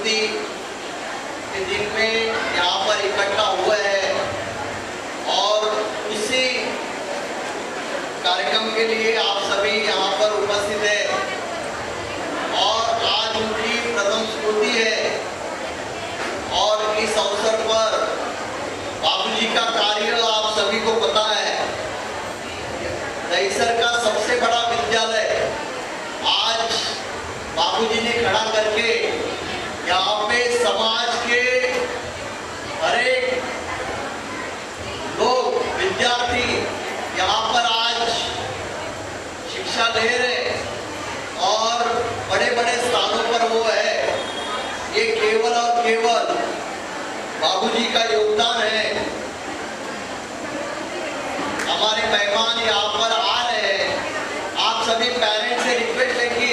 स्मृति के दिन में यहाँ पर इकट्ठा हुआ है और उसी कार्यक्रम के लिए आप सभी यहाँ पर उपस्थित है और आज उनकी प्रथम स्मृति है और इस अवसर पर बाबूजी का कार्य आप सभी को पता है। दहिसर का सबसे बड़ा विद्यालय आज बाबूजी ने खड़ा करके यहाँ पे समाज के हरेक लोग विद्यार्थी यहाँ पर आज शिक्षा ले रहे और बड़े बड़े स्थानों पर वो है। ये केवल और केवल बाबूजी का योगदान है। हमारे मेहमान यहाँ पर आ रहे हैं। आप सभी पेरेंट्स से रिक्वेस्ट है कि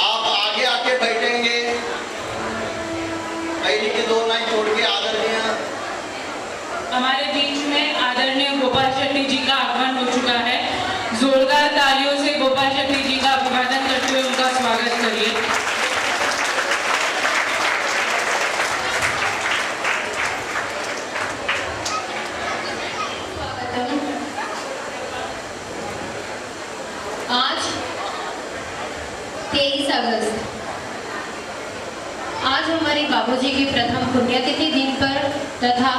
आप आगे आके बैठेंगे। पहली की 2 लाइन छोड़ के आदरणीय हमारे बीच में आदरणीय गोपाल शेट्टी जी का आगमन हो चुका है। जोरदार तालियों से गोपाल शेट्टी जी का अभिवादन करते हुए उनका स्वागत करिए। आज 23 अगस्त आज हमारे बाबूजी की प्रथम पुण्यतिथि दिन पर तथा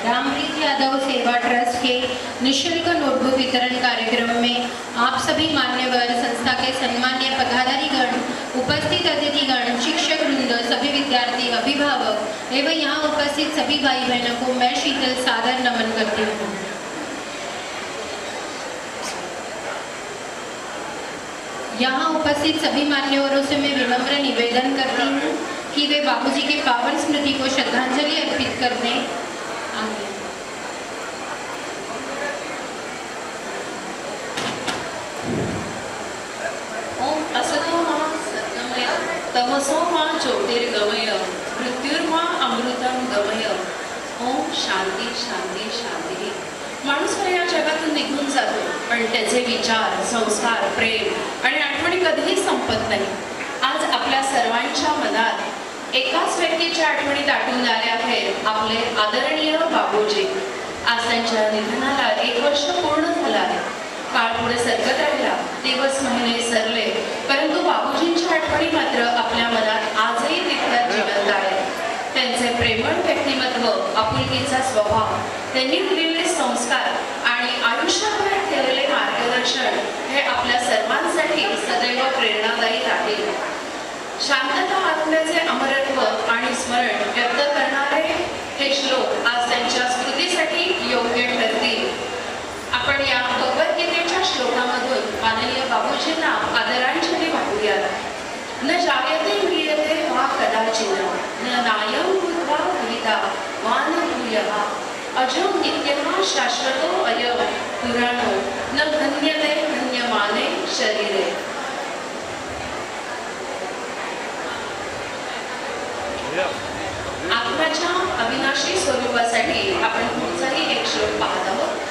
रामप्रीत यादव सेवा ट्रस्ट के निःशुल्क नोटबुक वितरण कार्यक्रम में आप सभी मान्यवर संस्था के सम्मान्य पदाधिकारीगण, उपस्थित अतिथिगण, शिक्षक वृंद, सभी विद्यार्थी, अभिभावक एवं यहाँ उपस्थित सभी भाई बहनों को मैं शीतल सादर नमन करती हूँ। यहाँ उपस्थित सभी मान्यवरों से मैं विनम्र निवेदन करती हूँ कि वे बाबूजी की पावन स्मृति को श्रद्धांजलि अर्पित करने आगे। ओम असतो मा सद्गमय तमसो मा ज्योतिर्गमय मृत्युर्मा अमृतं गमय। ओम शांती शांती शांती। माणूस या जगातून निघून जातो पण त्याचे विचार, संस्कार, प्रेम आणि आठवणी कधीही संपत नाही। आज आपल्या सर्वांच्या मनात एकाच व्यक्तीच्या आठवणी दाटून आल्या आहेत, आपले आदरणीय बाबूजी। आज त्यांच्या निधनाला 1 वर्ष पूर्ण झालं आहे। काळ पुढे सरकत राहिला, दिवस महिने सरले, परंतु बाबूजींच्या आठवणी मात्र आपल्या मनात आजही तितक्याच जिवंत आहेत। त्यांचे प्रेमळ व्यक्तिमत्व, आपुलकीचा स्वभाव, त्यांनी दिलेले संस्कार आणि आयुष्यभर केलेले मार्गदर्शन हे आपल्या सर्वांसाठी सदैव प्रेरणादायी राहील। शांतता आत्म्याचे अमरत्व आणि स्मरण व्यक्त करणारे हे श्लोक आज त्यांच्या स्मृतीसाठी योग्य ठरतील। आपण या भगवद्गीतेच्या श्लोकामधून माननीय बाबूजींना आदरांजली वाहूयात। न जायते म्रियते वा कदाचिन न नायं भूत्वा भविता वा न भूयः अजो नित्यः शाश्वतो अयं पुराणो न हन्यते हन्यमाने शरीरे। आत्म्याच्या अविनाशी स्वरूपासाठी आपण पुढचाही एक श्लोक पाहत आहोत।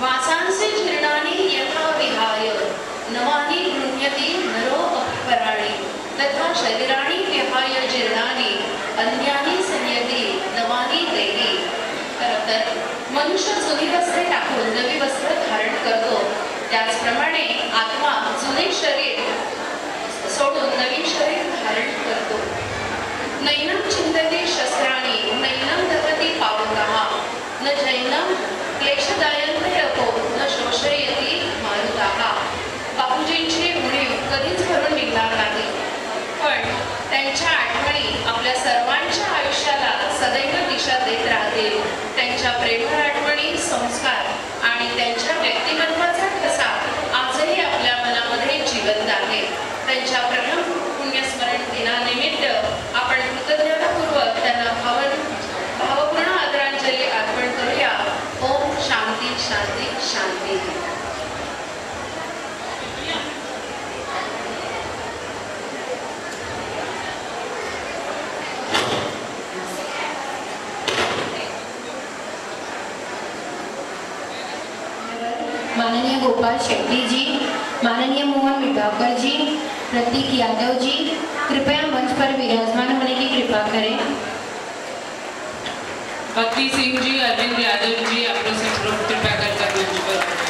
वासांसी जीर्णानि यथा विहाय नवानि गृह्यति नरो अपराणि तथा शरीराणि विहाय जीर्णानि अन्यानि संयति नवानि देहि। तर मनुष्य जुनी वस्त्रे टाकून नवी वस्त्र धारण करतो, त्याचप्रमाणे आत्मा जुने शरीर सोडून नवीन शरीर धारण करतो। नैनं चिंतते शस्त्राणि नैनं दहति पावकः न जैनं क्लेशदायन्ते अपो न शोषयति मारुतः। बाबूजींची उणीव कधीच भरून निघणार नाही, पण त्यांच्या आठवणी आपल्या सर्वांच्या आयुष्याला सदैव दिशा देत राहतील। त्यांच्या प्रेमळ आठवणी, संस्कार आणि त्यांच्या व्यक्तिमत्वाचा ठसा आजही आपल्या मनामध्ये जिवंत आहे। त्यांच्या प्रथम पुण्यस्मरण दिनानिमित्त आपण कृतज्ञतापूर्वक त्यांना भावपूर्ण आदरांजली अर्पण करूया। ओम शांती माननीय गोपाल शेट्टी जी, माननीय मोहन मिटावकर जी, प्रतीक यादव जी, कृपया मंच पर विराजमान होने की कृपा करें। भक्ति सिंह जी, अरविंद यादव जी, आप लोग सब लोग कृपया कर मंच पर।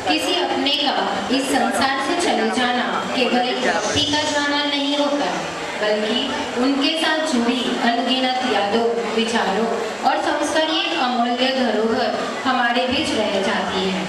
किसी अपने का इस संसार से चले जाना केवल एक व्यक्ति का जाना नहीं होता, बल्कि उनके साथ जुड़ी अनगिनत यादों, विचारों और संस्कार की एक अमूल्य धरोहर हमारे बीच रह जाती है।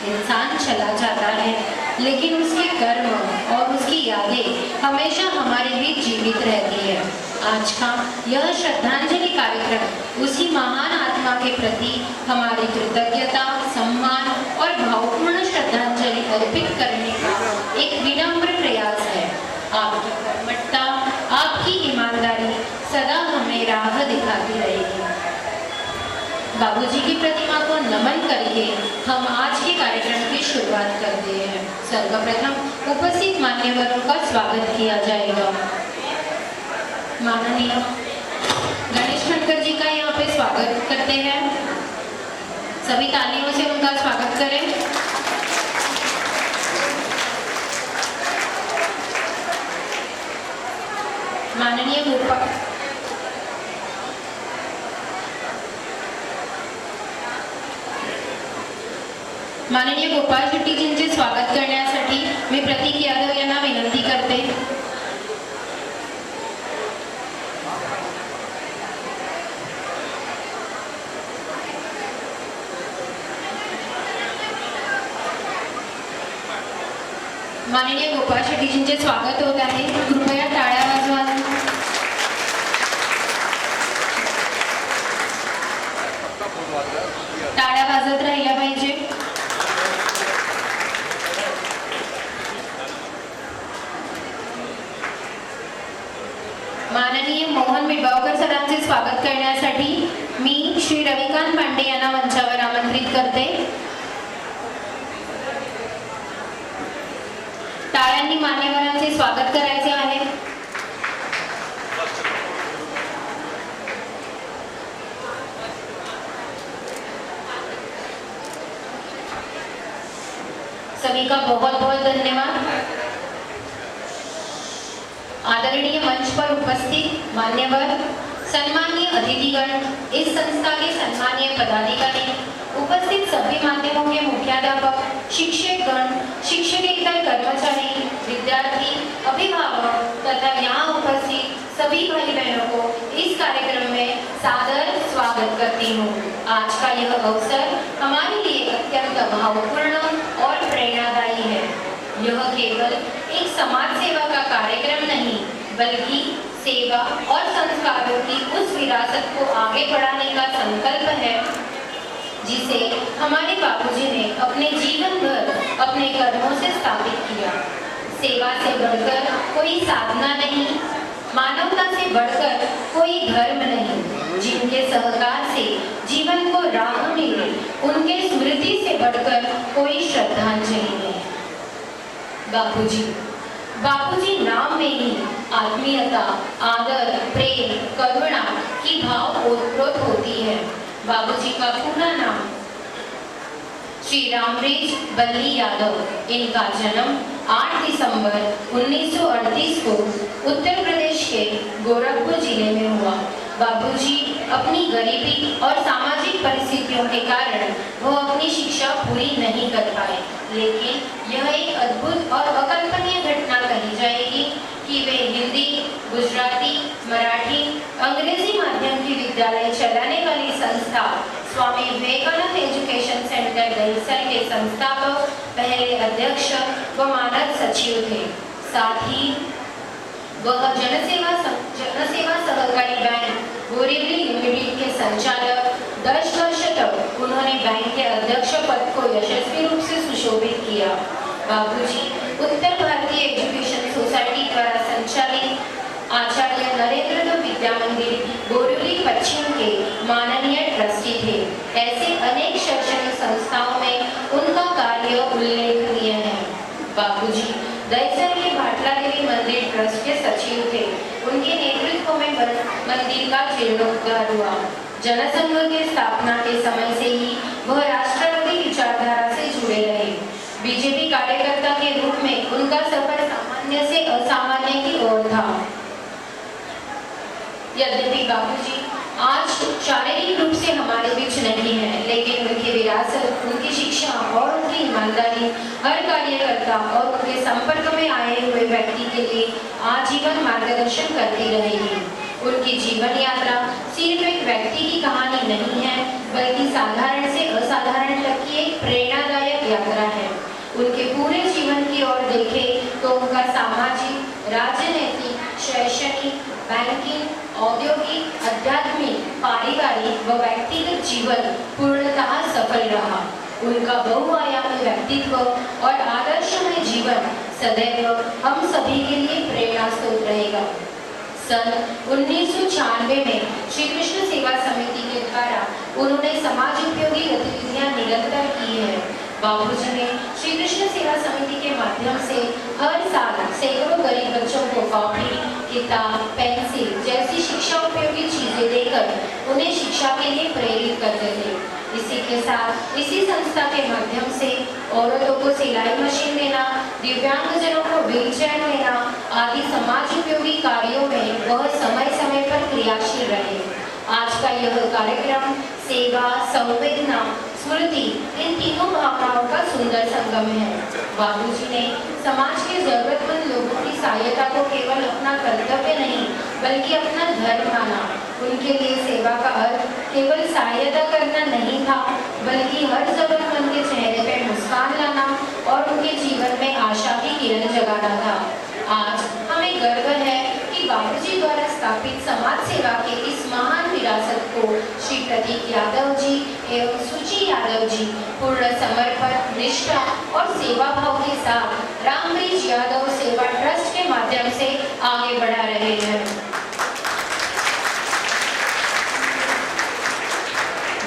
इंसान चला जाता है, लेकिन उसके कर्म और उसकी यादें हमेशा हमारे बीच जीवित रहती है। आज का यह श्रद्धांजलि कार्यक्रम उसी महान आत्मा के प्रति हमारी कृतज्ञता, सम्मान और भावपूर्ण श्रद्धांजलि अर्पित करने का एक विनम्र प्रयास है। आपकी कर्मठता, आपकी ईमानदारी सदा हमें राह दिखाती रहेगी। बाबूजी की प्रतिमा को नमन करके हम आज के कार्यक्रम की शुरुआत करते हैं। सर्वप्रथम उपस्थित मान्यवरों का स्वागत किया जाएगा। माननीय गणेश खंडकर जी का यहाँ पे स्वागत करते हैं। सभी तालियों से उनका स्वागत करें। माननीय गोपाल शेट्टी जींचे स्वागत करण्यासाठी मी प्रतीक यादव यांना विनंती करते। माननीय गोपाल शेट्टी जींचे स्वागत होत आहे। कृपया टाळ्या वाजवा। टाळ्या वाजत राहिल्या पाहिजे। माननीय मोहन मिटगावकर सरांचे स्वागत करण्यासाठी मी श्री रविकांत पांडे यांना मंचावर आमंत्रित करते। टाळ्यांनी मान्यवरांचे स्वागत करायचे आहे। सभी का बहुत बहुत धन्यवाद। आदरणीय मंच पर उपस्थित मान्यवर, सम्मानीय अतिथिगण, इस संस्था के सम्मानीय पदाधिकारी, उपस्थित सभी माध्यमों के मुख्याध्यापक, शिक्षकगण, शिक्षकेतर कर्मचारी, विद्यार्थी, अभिभावक तथा यहाँ उपस्थित सभी भाई बहनों को इस कार्यक्रम में सादर स्वागत करती हूँ। आज का यह अवसर हमारे लिए अत्यंत भावपूर्ण और प्रेरणादायी है। यह केवल एक समाज सेवा का कार्यक्रम नहीं, बल्कि सेवा और संस्कारों की उस विरासत को आगे बढ़ाने का संकल्प है जिसे हमारे बापूजी ने अपने जीवन भर अपने कर्मों से स्थापित किया। सेवा से बढ़कर कोई साधना नहीं, मानवता से बढ़कर कोई धर्म नहीं। जिनके सहकार से जीवन को राह मिली, उनके स्मृति से बढ़कर कोई श्रद्धांजलि नहीं। बापूजी नाम में ही आत्मीयता, आदर, प्रेम, करुणा की भाव ओतप्रोत होती है। बाबूजी का पूरा नाम श्री रामरेज बल्ली यादव। इनका जन्म 8 दिसंबर 1938 को उत्तर प्रदेश के गोरखपुर जिले में हुआ। बाबूजी अपनी गरीबी और सामाजिक परिस्थितियों के कारण वो अपनी शिक्षा पूरी नहीं कर पाए, लेकिन यह एक अद्भुत और अकल्पनीय घटना कही जाएगी कि वे हिंदी, गुजराती, मराठी, अंग्रेजी माध्यम की विद्यालय चलाने वाली संस्था स्वामी विवेकानंद एजुकेशन सेंटर दहिसर के संस्थापक, पहले अध्यक्ष व मानद सचिव थे। साथ ही वह जनसेवा सहकारी बैंक बोरीवली लिमिटेड के संचालक। 10 वर्ष तक उन्होंने बैंक के अध्यक्ष पद को यशस्वी रूप से सुशोभित किया। बाबूजी उत्तर भारतीय एजुकेशन सोसाइटी द्वारा संचालित मंदिर बोरिवली पश्चिम के माननीय ट्रस्टी थे। ऐसे अनेक शैक्षणिक संस्थाओं में उनका कार्य उल्लेखनीय है। बापूजी दहिसर के भाटला देवी मंदिर ट्रस्ट के सचिव थे। उनके नेतृत्व में मंदिर का जीर्णोद्धार हुआ। जनसंघ के स्थापना के समय से ही वह राष्ट्रवादी विचारधारा से जुड़े रहे। बीजेपी कार्यकर्ता के रूप में उनका सफर सामान्य से असामान्य की ओर था। यद्यपि बापूजी आज शारीरिक रूप से हमारे बीच नहीं है, लेकिन उनकी विरासत, उनकी शिक्षा और उनकी ईमानदारी हर कार्यकर्ता और उनके संपर्क में आए हुए व्यक्ति के लिए आजीवन मार्गदर्शन करती रहेगी। उनकी जीवन यात्रा सिर्फ एक व्यक्ति की कहानी नहीं है, बल्कि साधारण से असाधारण तक की एक प्रेरणादायक यात्रा है। उनके पूरे जीवन की ओर देखें तो उनका सामाजिक, राजनीतिक, शैक्षणिक, बैंकिंग, औद्योगिक, आध्यात्मिक, पारिवारिक व व्यक्तिगत जीवन पूर्णतः सफल रहा। उनका बहुआयामी व्यक्तित्व और आदर्शमय जीवन सदैव हम सभी के लिए प्रेरणा स्रोत रहेगा। सन 1996 में श्री कृष्ण सेवा समिति के द्वारा उन्होंने समाज उपयोगी गतिविधियां निरंतर की है। बापूजी ने श्री कृष्ण सेवा समिति के माध्यम से हर साल सैकड़ों गरीब बच्चों को कॉपी, किताब, पेंसिल जैसी शिक्षा उपयोगी चीजें देकर उन्हें शिक्षा के लिए प्रेरित करते थे। इसी के साथ इसी संस्था के माध्यम से औरतों को सिलाई मशीन देना, दिव्यांगजनों को व्हीलचेयर देना आदि समाज उपयोगी कार्यों में वह समय समय पर क्रियाशील रहे। आज का यह कार्यक्रम सेवा, संवेदना, स्मृति इन तीनों भावनाओं का सुंदर संगम है। बापूजी ने समाज के जरूरतमंद लोगों की सहायता को केवल अपना कर्तव्य नहीं, बल्कि अपना धर्म माना। उनके लिए सेवा का अर्थ केवल सहायता करना नहीं था, बल्कि हर जरूरतमंद के चेहरे पर मुस्कान लाना और उनके जीवन में आशा की किरण जगाना था। आज हमें गर्व है कि बापूजी द्वारा स्थापित समाज सेवा के इस महान विरासत को श्री प्रतीक यादव जी एवं सुची यादव जी पूर्ण समर्पण, निष्ठा और सेवा भाव के साथ रामब्रिज यादव सेवा ट्रस्ट के माध्यम से आगे बढ़ा रहे हैं।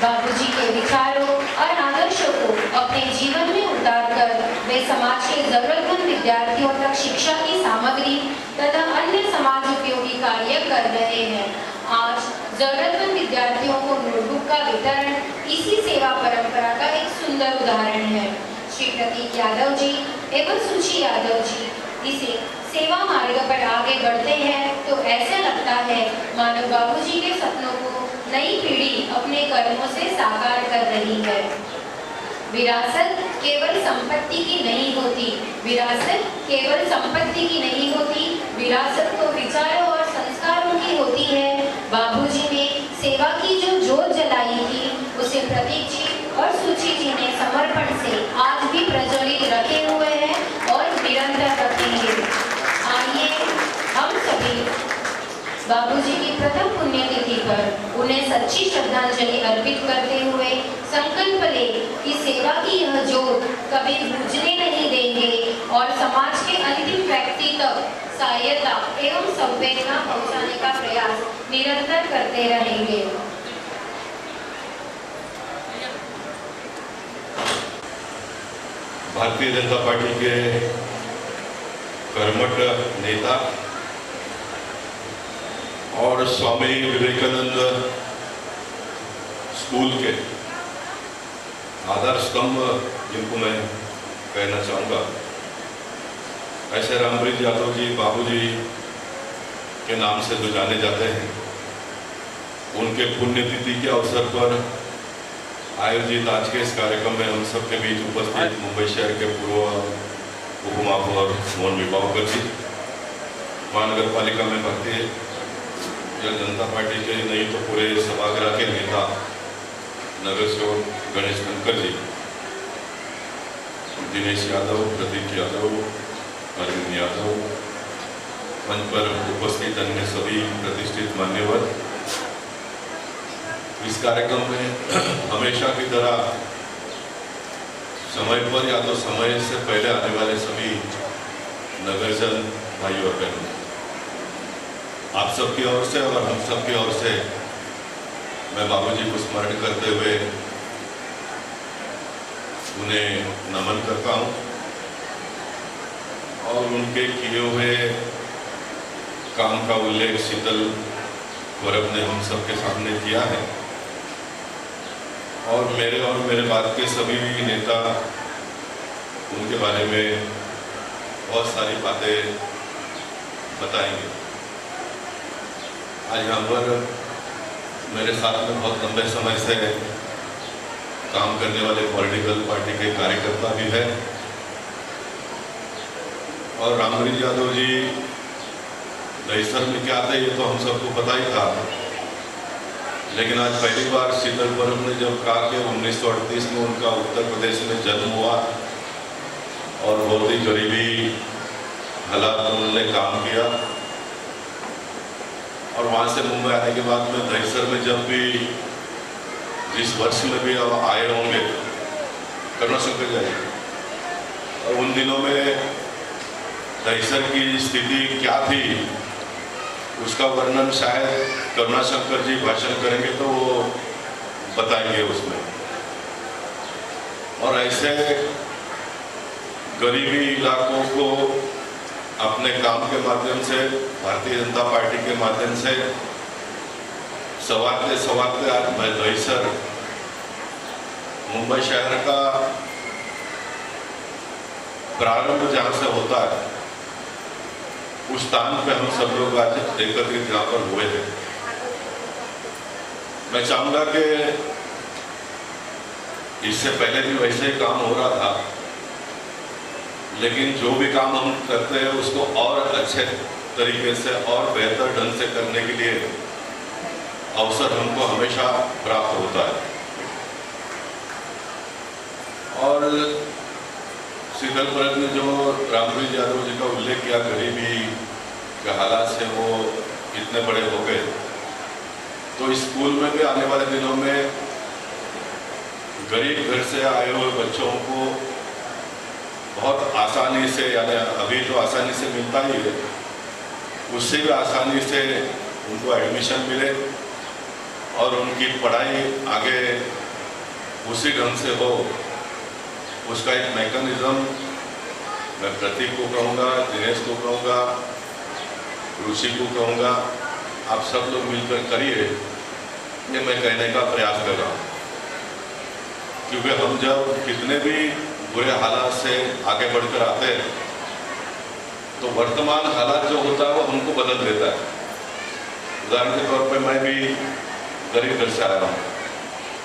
बापूजी के विचारों और आदर्शों को अपने जीवन में उतारकर वे समाज के जरूरतमंद विद्यार्थियों तक शिक्षा की सामग्री तथा अन्य समाज उपयोगी कार्य कर रहे हैं। आज जरूरतमंद विद्यार्थियों को नोटबुक का वितरण इसी सेवा परंपरा का एक सुंदर उदाहरण है। श्री प्रतीक यादव जी एवं सुची यादव जी इसे सेवा मार्ग पर आगे बढ़ते हैं तो ऐसा लगता है मानो बापूजी के सपनों को नई पीढ़ी अपने कर्मों से साकार कर रही है। विरासत केवल संपत्ति की नहीं होती, विरासत केवल संपत्ति की नहीं होती, विरासत तो विचारों और संस्कारों की होती है। बापूजी ने सेवा की जो जोत जलाई थी उसे प्रतीक जी और सुची जी ने समर्पण से आज भी प्रज्वलित रखे हुए हैं और निरंतर रखेंगे। आइए हम सभी बापूजी की प्रथम पुण्यतिथि पर उन्हें सच्ची श्रद्धांजलि अर्पित करते हुए संकल्प ले कि सेवा की यह जोत कभी बुझने नहीं देंगे और समाज के अंतिम व्यक्ति तक सहायता एवं संवेदना पहुंचाने का प्रयास निरंतर करते रहेंगे। भारतीय जनता पार्टी के कर्मठ नेता और स्वामी विवेकानंद स्कूल के आधार स्तंभ जिनको मैं कहना चाहूँगा, ऐसे रामब्रिज यादव जी बापूजी के नाम से जो जाने जाते हैं, उनके पुण्यतिथि के अवसर पर आयोजित आज के इस कार्यक्रम में हम सबके बीच उपस्थित मुंबई शहर के पूर्व उप महापौर मोहन विभावकर जी, महानगर पालिका में भारतीय जनता पार्टी के नहीं तो पूरे सभागृह के नेता नगर सेवक गणेश खनकर जी, दिनेश यादव, प्रतीक यादव, अरविंद यादव, मंच पर उपस्थित अन्य सभी प्रतिष्ठित मान्यवर, इस कार्यक्रम में हमेशा की तरह समय पर या तो समय से पहले आने वाले सभी नगरजन भाई और बहनों, आप सबकी ओर से और हम सबकी ओर से मैं बाबूजी को स्मरण करते हुए उन्हें नमन करता हूँ और उनके किए हुए काम का उल्लेख शीतल गौरव ने हम सबके सामने किया है और मेरे बाद के सभी नेता उनके बारे में बहुत सारी बातें बताएंगे। आज यहाँ पर मेरे साथ में बहुत लंबे समय से काम करने वाले पॉलिटिकल पार्टी के कार्यकर्ता भी है और रामब्रिज यादव जी दहीसर में क्या थे ये तो हम सबको पता ही था, लेकिन आज पहली बार शीतल पर्व ने जब कहा कि 1938 में उनका उत्तर प्रदेश में जन्म हुआ और बहुत ही गरीबी हालात में उन्होंने काम किया और वहाँ से मुंबई आने के बाद में दहीसर में जब भी जिस वर्ष में भी आए होंगे करुणाशंकर जी और उन दिनों में दहीसर की स्थिति क्या थी उसका वर्णन शायद करुणाशंकर जी भाषण करेंगे तो वो बताएंगे उसमें। और ऐसे गरीबी इलाकों को अपने काम के माध्यम से भारतीय जनता पार्टी के माध्यम से सवारते आज दहीसर मुंबई शहर का प्रारंभ जहाँ से होता है उस स्थान पे हम सब लोग आज एकत्रित यहाँ पर हुए थे। मैं चाहूँगा कि इससे पहले भी वैसे ही काम हो रहा था, लेकिन जो भी काम हम करते हैं उसको और अच्छे तरीके से और बेहतर ढंग से करने के लिए अवसर हमको हमेशा प्राप्त होता है। और शीतल पर्व ने जो रामब्रिज यादव जी का उल्लेख किया, गरीबी के हालात से वो इतने बड़े हो गए, तो स्कूल में भी आने वाले दिनों में गरीब घर से आए हुए बच्चों को बहुत आसानी से, यानी अभी तो आसानी से मिलता ही है, उससे भी आसानी से उनको एडमिशन मिले और उनकी पढ़ाई आगे उसी ढंग से हो, उसका एक मैकेनिज्म मैं प्रतीक को कहूँगा, दिनेश को कहूँगा, ऋषि को कहूँगा, आप सब लोग मिलकर करिए, ये मैं कहने का प्रयास कर रहा हूँ। क्योंकि हम जब कितने भी बुरे हालात से आगे बढ़कर आते हैं तो वर्तमान हालात जो होता है वो हमको बदल देता है। उदाहरण के तौर पे मैं भी गरीब घर से आया हूँ,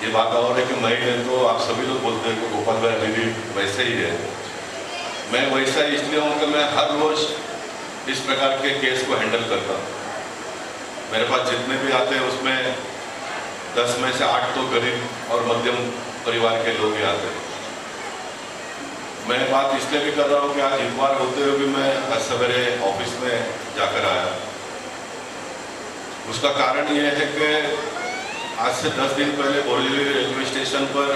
ये बात और है कि मैं ही तो आप सभी लोग बोलते हैं कि गोपाल भाई अभी भी वैसे ही है। मैं वैसा इसलिए हूँ कि मैं हर रोज इस प्रकार के केस को हैंडल करता हूँ। मेरे पास जितने भी आते हैं उसमें 10 में से 8 तो गरीब और मध्यम परिवार के लोग ही आते हैं। मैं बात इसलिए भी कर रहा हूँ कि आज इतवार होते हुए भी मैं आज सवेरे ऑफिस में जाकर आया। उसका कारण ये है कि आज से 10 दिन पहले बोरीवली रेलवे स्टेशन पर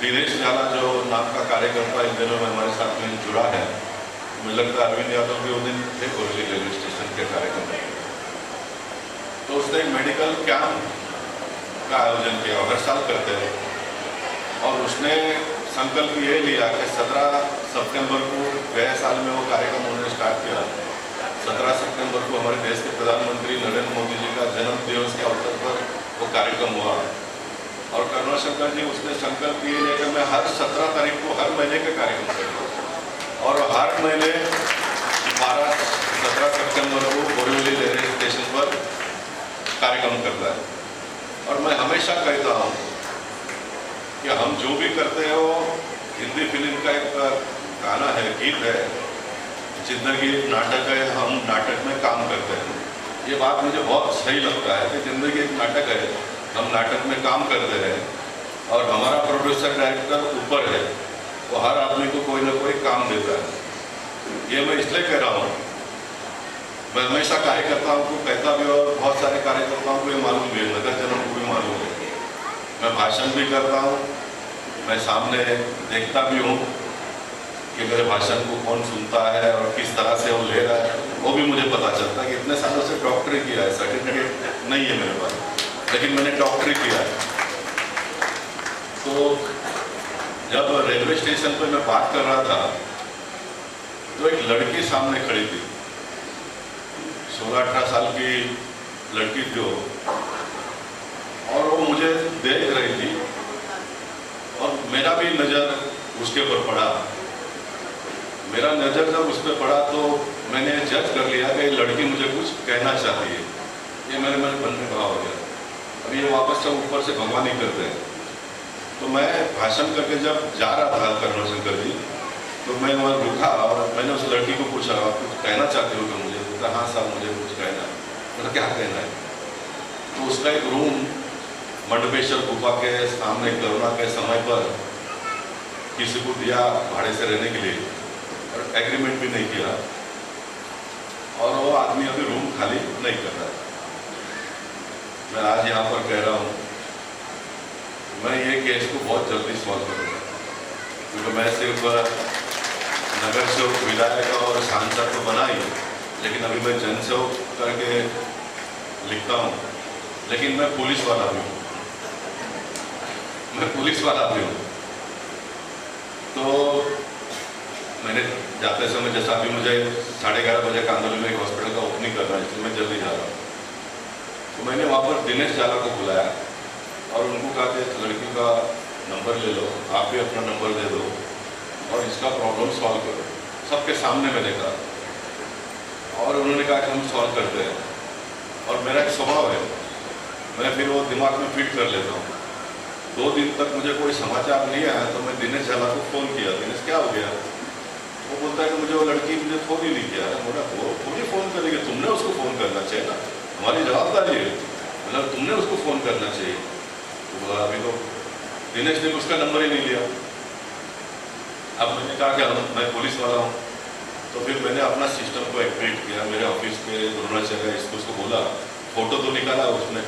दिनेश झाला जो नाम का कार्यकर्ता इन दिनों में हमारे साथ में जुड़ा है, मुझे लगता है अरविंद यादव भी उस दिन थे बोरीवली रेलवे स्टेशन के कार्यकर्ता, तो उसने एक मेडिकल कैंप का आयोजन किया, हर साल करते हैं। और उसने संकल्प ये लिया कि 17 सितंबर को गए साल में वो कार्यक्रम उन्होंने स्टार्ट किया। 17 सितंबर को हमारे देश के प्रधानमंत्री नरेंद्र मोदी जी का जन्म दिवस के अवसर पर वो कार्यक्रम हुआ और करुणाशंकर जी उसने संकल्प ये लिया कि मैं हर 17 तारीख को हर महीने का कार्यक्रम करूँगा और हर महीने 17 सितंबर को बोरीवली रेलवे स्टेशन पर कार्यक्रम करता है। और मैं हमेशा कहता हूँ कि हम जो भी करते हैं वो हिंदी फिल्म का एक गाना है, गीत है, जिंदगी एक नाटक है, हम नाटक में काम करते हैं। ये बात मुझे बहुत सही लगता है कि जिंदगी एक नाटक है, हम नाटक में काम करते हैं और हमारा प्रोड्यूसर डायरेक्टर ऊपर है, वो हर आदमी को कोई ना कोई काम देता है। ये मैं इसलिए कह रहा हूँ, मैं हमेशा कार्यकर्ताओं को कहता भी और बहुत सारे कार्यकर्ताओं को ये मालूम भी है, नगर जनों को भी मालूम है। मैं भाषण भी करता हूँ, मैं सामने देखता भी हूँ कि मेरे भाषण को कौन सुनता है और किस तरह से वो ले रहा है। वो भी मुझे पता चलता है कि इतने सालों से डॉक्टरी किया है, सर्टिफिकेट नहीं है मेरे पास, लेकिन मैंने डॉक्टरी किया है। तो जब रेलवे स्टेशन पे मैं बात कर रहा था तो एक लड़की सामने खड़ी थी, 16-18 साल की लड़की थी वो, और वो मुझे देख रही थी और मेरा भी नज़र उसके ऊपर पड़ा। मेरा नज़र जब उस पर पड़ा तो मैंने जज कर लिया कि ये लड़की मुझे कुछ कहना चाहती है। ये मेरे मन में भाव हो गया। अब ये वापस से ऊपर से भगवान ही करते हैं। तो मैं भाषण करके जब जा रहा था करुणा शंकर जी, तो मैं वहाँ रुका और मैंने उस लड़की को पूछा, आप कुछ कहना चाहते हो क्या मुझे? बोलता हाँ साहब मुझे कुछ कहना है। मतलब क्या कहना है? तो उसका एक रूम मंडपेश्वर गुफा के सामने कोरोना के समय पर किसी को दिया भाड़े से रहने के लिए, और एग्रीमेंट भी नहीं किया, और वो आदमी अभी रूम खाली नहीं कर रहा है। मैं आज यहाँ पर कह रहा हूँ, मैं ये केस को बहुत जल्दी सॉल्व करूँगा, क्योंकि मैं सिर्फ नगर सेवक, विधायक और सांसद को बनाई, लेकिन अभी मैं जन सेवक करके लिखता हूँ। लेकिन मैं पुलिस वाला भी हूँ, मैं पुलिस वाला भी हूँ। तो मैंने जाते समय, जैसा अभी मुझे 11:30 बजे कांदोली में एक हॉस्पिटल का ओपनिंग करना है, इसलिए मैं जल्दी जा रहा हूँ। तो मैंने वहाँ पर दिनेश जाला को बुलाया और उनको कहा कि इस लड़की का नंबर ले लो, आप भी अपना नंबर दे दो और इसका प्रॉब्लम सॉल्व करो। सबके सामने मैंने कहा, और उन्होंने कहा कि हम सॉल्व करते हैं। और मेरा एक स्वभाव है, मैं फिर वो दिमाग में फिट कर लेता हूँ। 2 दिन तक मुझे कोई समाचार नहीं आया, तो मैं दिनेश झाला को फ़ोन किया, दिनेश क्या हो गया? वो बोलता है कि मुझे वो लड़की मुझे फ़ोन ही नहीं किया। बोला वो मुझे फ़ोन करेगी, तुमने उसको फ़ोन करना चाहिए ना, हमारी जवाबदारी है, मतलब तुमने उसको फ़ोन करना चाहिए। तो बोला अभी तो दिनेश ने उसका नंबर ही नहीं लिया। अब मैंने कहा कि मैं पुलिस वाला हूँ, तो फिर मैंने अपना सिस्टम को एक्टिवेट किया। मेरे ऑफिस के द्रोणाचार्य इसको बोला, फ़ोटो तो निकाला उसने,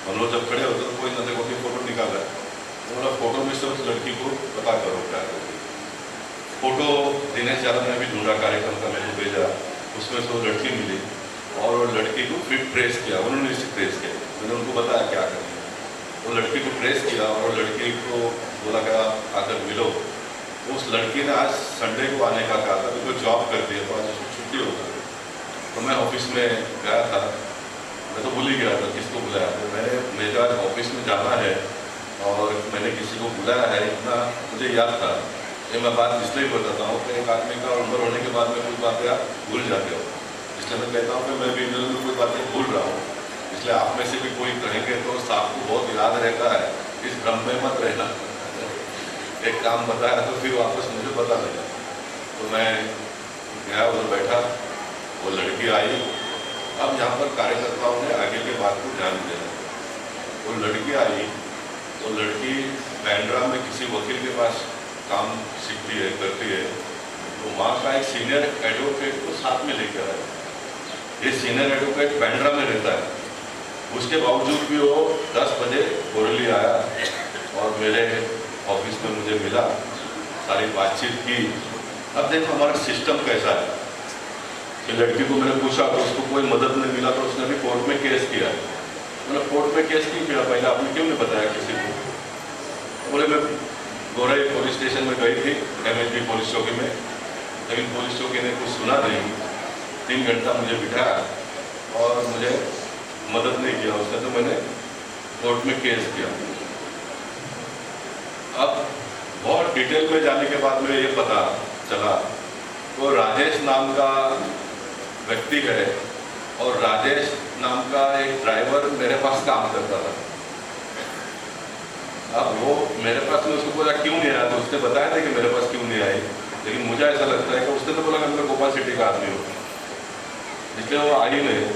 हम लोग जब खड़े होते तो कोई न देखो कि फ़ोटो निकाला। बोला फ़ोटो में से उस लड़की को पता करो क्या करो। फ़ोटो दिनेश यादव ने भी ढूंढा, कार्यक्रम का मैंने भेजा, उसमें से वो लड़की मिली और वो लड़की को फिर ट्रेस किया, उन्होंने इसे ट्रेस किया। मैंने उनको बताया क्या करना है। वो लड़की को ट्रेस किया और लड़की को बोला कि आप आकर मिलो। उस लड़की ने आज संडे को आने का कहा था, क्योंकि जॉब करती है तो आज उसको छुट्टी होगा। तो मैं ऑफिस में गया था, मैं तो भूल ही गया था किसको बुलाया। तो मेरे आज ऑफिस में जाना है और मैंने किसी को बुलाया है, इतना मुझे याद था। ये मैं बात इसलिए बताता हूँ कि एक आदमी का उम्र होने के बाद में कुछ बातें आप भूल जाते हो, इसलिए मैं कहता हूँ कि मैं भी इधर उधर कुछ बातें भूल रहा हूँ। इसलिए आप में से भी कोई कहेंगे तो आपको बहुत याद रहता है, इस भ्रम में मत रहना। एक काम बताया तो फिर वापस मुझे पता लगा। तो मैं गया, उधर बैठा, वो लड़की आई। अब यहाँ पर कार्यकर्ताओं ने आगे के बात को ध्यान दिया। वो लड़की आई, वो लड़की बैंड्रा में किसी वकील के पास काम सीखती है, करती है। तो वहाँ का एक सीनियर एडवोकेट को साथ में लेकर आया। ये सीनियर एडवोकेट बैंड्रा में रहता है, उसके बावजूद भी वो 10 बजे बोरली आया और मेरे ऑफिस में मुझे मिला, सारी बातचीत की। अब देखो हमारा सिस्टम कैसा है कि लड़की को मैंने पूछा तो उसको कोई मदद नहीं मिला, तो उसने भी कोर्ट में केस किया। मतलब कोर्ट में केस क्यों किया, पहले आपने क्यों नहीं बताया किसी को? बोले मैं गोरई पुलिस स्टेशन में गई थी, MHB पुलिस चौकी में, लेकिन पुलिस चौकी ने कुछ सुना नहीं। 3 घंटा मुझे बिठाया और मुझे मदद नहीं किया उसने, तो मैंने कोर्ट में केस किया। अब बहुत डिटेल में जाने के बाद मुझे ये पता चला वो राजेश नाम का व्यक्ति है और राजेश नाम का एक ड्राइवर मेरे पास काम करता था। अब वो मेरे पास में उसको बोला क्यों नहीं आया, तो उसने बताया था कि मेरे पास क्यों नहीं आई, लेकिन मुझे ऐसा लगता है कि उसने तो बोला कि मैं गोपाल सिटी का आदमी हूँ, इसलिए वो आई नहीं।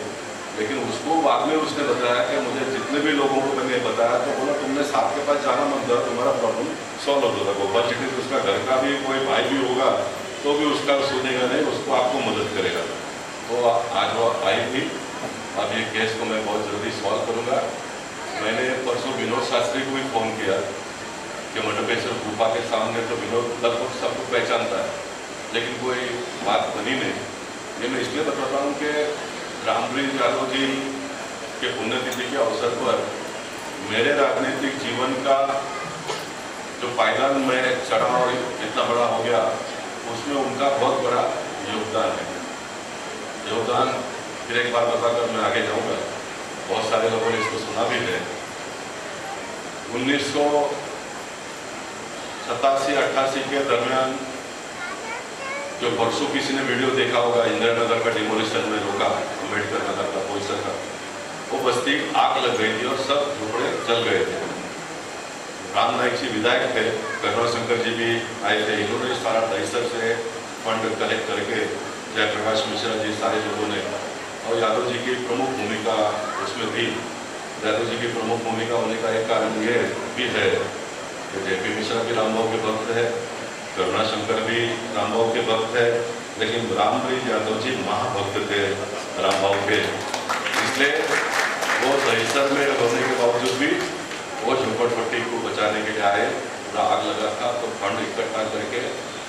लेकिन उसको बाद में उसने बताया कि मुझे जितने भी लोगों को मैंने बताया तो बोला तुमने साहब के पास जाना मत था, तुम्हारा प्रॉब्लम सॉल्व हो जाता। गोपाल सिटी तो उसका घर का भी कोई भाई भी होगा तो भी उसका सुनेगा नहीं, उसको आपको मदद करेगा। तो आज वो आई थी। अब ये केस को मैं बहुत जल्दी सॉल्व करूँगा। मैंने परसों विनोद शास्त्री को भी फ़ोन किया कि मंडपेश्वर गुफा के सामने, तो विनोद लगभग सबको पहचानता है, लेकिन कोई बात बनी नहीं। ये मैं इसलिए बताता हूँ कि रामप्रीत यादव जी के पुण्यतिथि के अवसर पर मेरे राजनीतिक जीवन का जो पायदान में चढ़ा और इतना बड़ा हो गया, उसमें उनका बहुत बड़ा योगदान है। योगदान फिर एक बार बताकर मैं आगे जाऊंगा, बहुत सारे लोगों ने इसको सुना भी है। 1987-88 के दरमियान जो परसों किसी ने वीडियो देखा होगा, इंदिरा नगर का डिमोलिशन में रोका, अम्बेडकर नगर का पोइसर का, वो बस्ती आग लग गई थी और सब झोपड़े जल गए थे। राम नाईक जी विधायक थे, करुणा शंकर जी भी आए थे, इन्होंने सारा दहिसर से फंड कलेक्ट करके, जयप्रकाश मिश्रा जी, सारे लोगों ने, और यादव जी की प्रमुख भूमिका उसमें थी। यादव जी की प्रमुख भूमिका होने का एक कारण ये भी है कि जेपी मिश्रा भी रामबाबू के भक्त है, करुणा शंकर भी रामबाबू के भक्त है, लेकिन रामप्रीत यादव जी महाभक्त थे रामबाबू के। इसलिए वो दहिसर में होने के बावजूद भी वो झोपड़पट्टी को बचाने के लिए आए। पूरा आग लगा था तो फंड इकट्ठा करके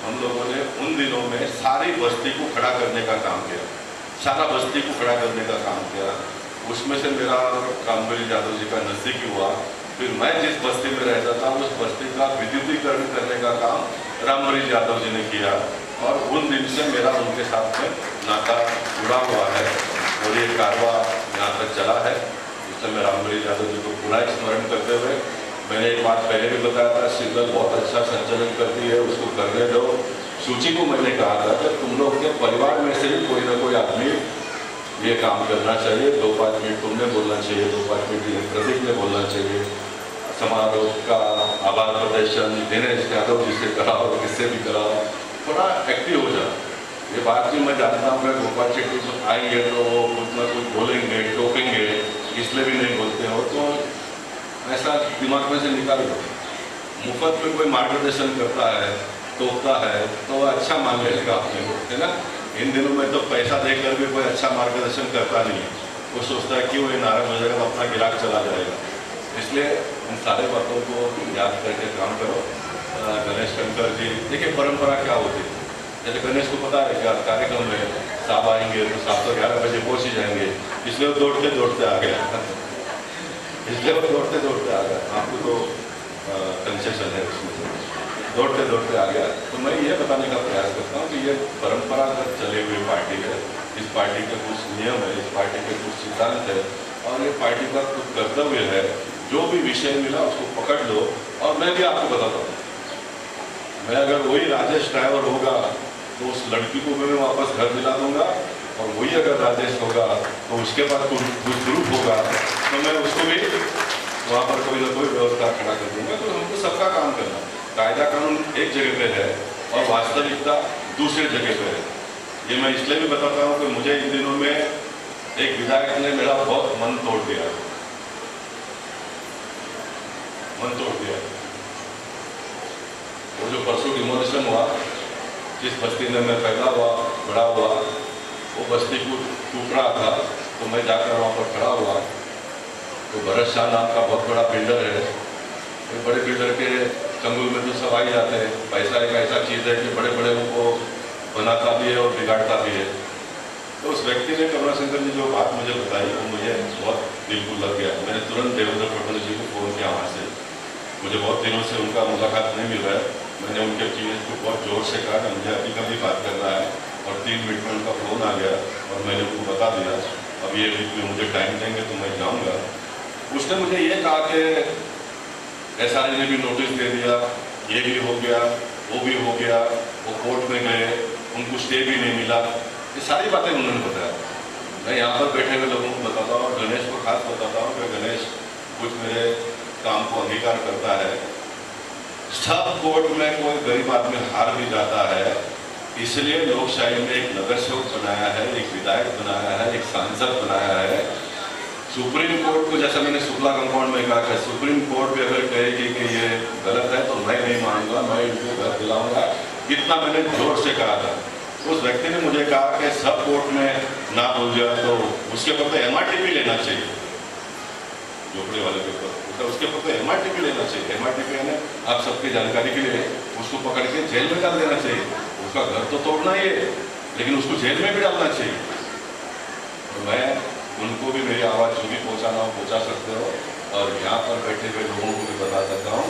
हम लोगों ने उन दिनों में सारी बस्ती को खड़ा करने का काम किया, सारा बस्ती को खड़ा करने का काम किया। उसमें से मेरा रामप्रीत यादव जी का नज़दीकी हुआ। फिर मैं जिस बस्ती में रहता था उस बस्ती का विद्युतीकरण करने का काम रामप्रीत यादव जी ने किया, और उन दिन से मेरा उनके साथ में नाता जुड़ा हुआ है और ये कारवा यहाँ तक चला है। इसलिए मैं रामप्रीत यादव जी को पूरा स्मरण करते हुए, मैंने एक बात पहले भी बताया था, सिग्नल बहुत अच्छा संचालन करती है, उसको करने दो। सूची को मैंने कहा था कि तुम लोग के परिवार में से भी कोई ना कोई आदमी ये काम करना चाहिए। 2-5 मिनट तुमने बोलना चाहिए, 2-5 मिनट प्रतीक ने बोलना चाहिए। समारोह का आभार प्रदर्शन दिनेश यादव जी से कराओ, किससे भी कराओ, थोड़ा एक्टिव हो जाओ। ये बात भी मैं जानता हूँ कि गोपाल शेट्टी जो आएंगे तो वो कुछ ना कुछ बोलेंगे, टोकेंगे, इसलिए भी नहीं बोलते हो, तो ऐसा दिमाग में से निकाल दो। मुफ्त में कोई मार्गदर्शन करता है, टोकता है, तो अच्छा मान लेगा अपने को, है ना। इन दिनों में तो पैसा देकर भी कोई अच्छा मार्गदर्शन करता नहीं है, वो सोचता है कि वो नाराज हो जाएगा तो अपना गिराक चला जाएगा। इसलिए इन सारे बातों को याद करके काम करो। गणेश शंकर जी, देखिए परंपरा क्या होती है, जैसे गणेश को पता है क्या कार्यक्रम में साहब आएंगे तो साहब तो 11 बजे पहुँच ही जाएंगे, इसलिए वो दौड़ते दौड़ते आ गया इसलिए वो दौड़ते दौड़ते आ गया। आपको तो कंसेशन है उसमें, दौड़ते दौड़ते आ गया। तो मैं ये बताने का प्रयास करता हूँ कि ये परंपरागत चले हुए पार्टी है, इस पार्टी के कुछ नियम है, इस पार्टी के कुछ सिद्धांत है, और ये पार्टी का कुछ कर्तव्य है। जो भी विषय मिला उसको पकड़ लो। और मैं भी आपको बताता हूँ, मैं अगर वही राजेश ड्राइवर होगा तो उस लड़की को मैं वापस घर दिला दूंगा, और वही अगर राजेश होगा तो उसके पास कुछ ग्रुप होगा तो मैं उसको भी वहाँ पर कोई ना कोई व्यवस्था खड़ा कर दूंगा। तो हमको सबका काम करना, कायदा कानून एक जगह पे है और वास्तविकता दूसरी जगह पे है। ये मैं इसलिए भी बताता हूँ कि मुझे इन दिनों में एक विधायक ने मेरा बहुत मन तोड़ दिया। वो जो परसों डिमोलिशन हुआ, जिस बस्ती में मैं पैदा हुआ बड़ा हुआ, वो बस्ती को टूट रहा था, तो मैं जाकर वहाँ पर खड़ा हुआ। तो भरत शाह नाम का बहुत बड़ा बिल्डर है, बड़े बिल्डर के चंगुल में तो सब आ ही जाते हैं। पैसा एक ऐसा चीज़ है कि बड़े बड़े को बनाता भी है और बिगाड़ता भी है। तो उस व्यक्ति ने, करुणा शंकर जी, जो बात मुझे बताई वो मुझे बहुत दिल को लग गया। मैंने तुरंत देवेंद्र फडणवीस जी को फ़ोन किया वहाँ से, मुझे बहुत दिनों से उनका मुलाकात नहीं मिल रहा है। मैंने उनके चीज़ को बहुत जोर से कहा कि मुझे अभी कभी बात करना है, और 3 मिनट में उनका फ़ोन आ गया और मैंने उनको बता दिया अब ये वीक में मुझे टाइम देंगे तो मैं जाऊँगा। उसने मुझे ये कहा कि SRE ने भी नोटिस दे दिया, ये भी हो गया, वो भी हो गया, वो कोर्ट में गए, उनको स्टे भी नहीं मिला। ये सारी बातें उन्होंने बताया। मैं यहाँ पर बैठे हुए लोगों को बताता हूँ और गणेश को खास बताता हूँ कि गणेश कुछ मेरे काम को अंगीकार करता है। सब कोर्ट में कोई गरीब आदमी हार भी जाता है, इसलिए लोकशाही में एक नगर सेवक बनाया है, एक विधायक बनाया है, एक सांसद बनाया है। सुप्रीम कोर्ट को, जैसा मैंने शुक्ला कंपाउंड में कहा कि सुप्रीम कोर्ट भी अगर कहेगी कि ये गलत है तो मैं नहीं मानूंगा, मैं इनको घर दिलाऊंगा, इतना मैंने जोर से कहा था। उस व्यक्ति ने मुझे कहा कि सब कोर्ट में ना बोल जाए तो उसके ऊपर MRTP लेना चाहिए, झोपड़े वाले के ऊपर उसके ऊपर MRTP लेना चाहिए। MRTP यानी आप सबकी जानकारी के लिए उसको पकड़ के जेल में डाल देना चाहिए, उसका घर तो तोड़ना ही है। लेकिन उसको जेल में भी डालना चाहिए। तो मैं उनको भी मेरी आवाज़ जो भी पहुँचाना हो पहुँचा सकते हो, और यहाँ पर बैठे हुए लोगों को भी बता सकता हूँ,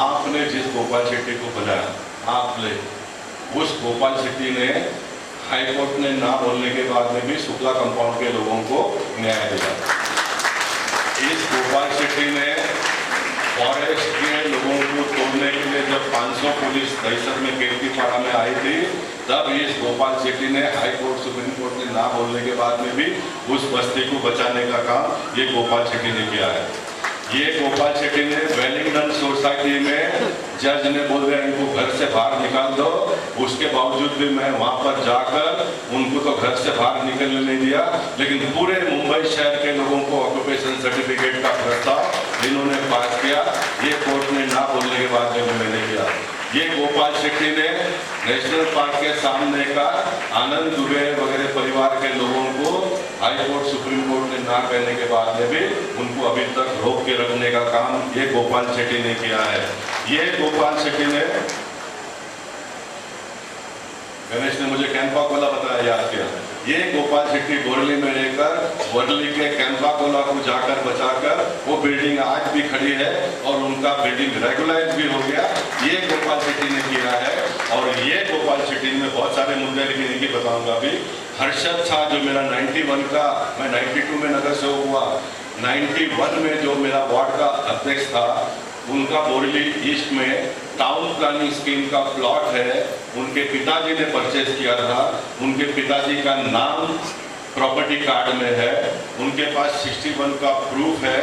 आपने जिस गोपाल शेट्टी को बनाया, आपने उस गोपाल शेट्टी ने हाईकोर्ट ने ना बोलने के बाद में भी शुक्ला कंपाउंड के लोगों को न्याय दिया। इस गोपाल शेट्टी ने फॉरेस्ट के लोगों को तोड़ने के लिए जब 500 पुलिस दहशत में केरकीपाड़ा में आई थी, तब इस गोपाल शेट्टी ने हाई कोर्ट सुप्रीम कोर्ट ने ना बोलने के बाद में भी उस बस्ती को बचाने का काम ये गोपाल शेट्टी ने किया है। ये गोपाल शेट्टी ने वेलिंगटन सोसाइटी में जज ने बोल दिया इनको घर से बाहर निकाल दो, उसके बावजूद भी मैं वहां पर जाकर उनको तो घर से बाहर निकलने नहीं दिया, लेकिन पूरे मुंबई शहर के लोगों को ऑक्यूपेशन सर्टिफिकेट का प्रस्ताव इन्होंने पास किया। ये कोर्ट ने ना बोलने के बाद में मैंने किया। ये गोपाल शेट्टी ने नेशनल पार्क के सामने का आनंद दुबे वगैरह परिवार के लोगों को हाई कोर्ट सुप्रीम कोर्ट ने ना कहने के बाद में भी उनको अभी तक रोक के रखने का काम ये गोपाल शेट्टी ने किया है। ये गोपाल शेट्टी ने, गणेश ने मुझे कैंपा कोला बताया, याद किया, ये गोपाल शेट्टी बोरली में रहकर बोरली के कैंपा कोला को जाकर बचाकर वो बिल्डिंग आज भी खड़ी है और उनका बिल्डिंग रेगुलाइज भी हो गया। ये गोपाल शेट्टी ने किया है। और ये गोपाल शेट्टी में बहुत सारे मुद्दे, लेकिन इनकी बताऊंगा अभी। हर्षद था जो मेरा 91 का, मैं 92 में नगर सेवक हुआ, 91 में जो मेरा वार्ड का अध्यक्ष था, उनका बोरली ईस्ट में टाउन प्लानिंग स्कीम का प्लॉट है, उनके पिताजी ने परचेज किया था। उनके पिताजी का नाम प्रॉपर्टी कार्ड में है, उनके पास 61 का प्रूफ है।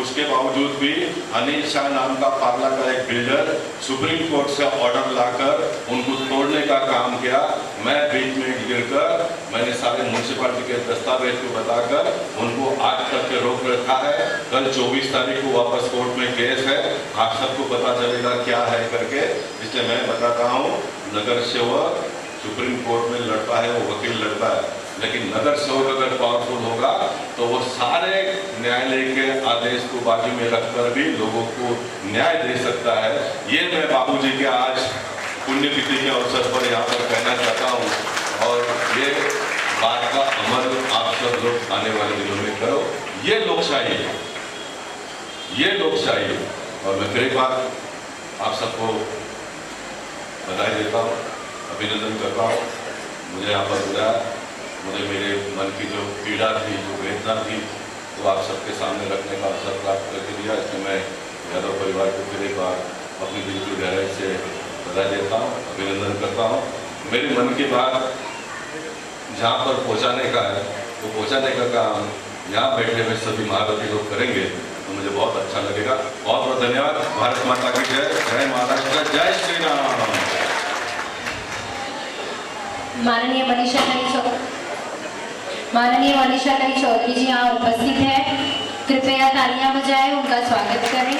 उसके बावजूद भी अनिल शाह नाम का पार्ला का एक बिल्डर सुप्रीम कोर्ट से ऑर्डर लाकर उनको तोड़ने का काम किया। मैं बीच में गिरकर मैंने सारे म्यूनसिपालिटी के दस्तावेज को बताकर उनको आज तक के रोक रखा है। कल 24 तारीख को वापस कोर्ट में केस है, आप सबको पता चलेगा क्या है करके। इसलिए मैं बताता हूँ, नगर सेवक सुप्रीम कोर्ट में लड़ता है, वो वकील लड़ता है, लेकिन नगर सेवक अगर पावरफुल होगा तो वो सारे न्यायालय के आदेश को बाजू में रखकर भी लोगों को न्याय दे सकता है। ये मैं बाबूजी के आज पुण्यतिथि के अवसर पर यहाँ पर कहना चाहता हूँ। और ये बात का अमल आप सब लोग आने वाले दिनों में करो। ये लोकशाही है, ये लोकशाही है। और मैं फिर एक बार आप सबको बधाई देता हूँ, अभिनंदन करता हूँ। मुझे यहाँ पर बुलाया, मुझे मेरे मन की जो पीड़ा थी, जो वेदना थी, वो आप सबके सामने रखने का अवसर प्राप्त करके दिया। इसलिए मैं यादव परिवार को फिर एक बार अपनी दिल की गहराई से बधाई देता हूँ, अभिनंदन करता हूँ। मेरे मन की बात जहाँ पर पहुँचाने का है, वो पहुँचाने का काम यहाँ बैठे हुए सभी महारथी लोग करेंगे तो मुझे बहुत अच्छा लगेगा। बहुत बहुत धन्यवाद। भारत माता की जय, जय महाराष्ट्र, जय श्री राम। माननीय मनीषा लाई चौधरी जी यहाँ उपस्थित है, कृपया तालियां बजाएं, उनका स्वागत करें।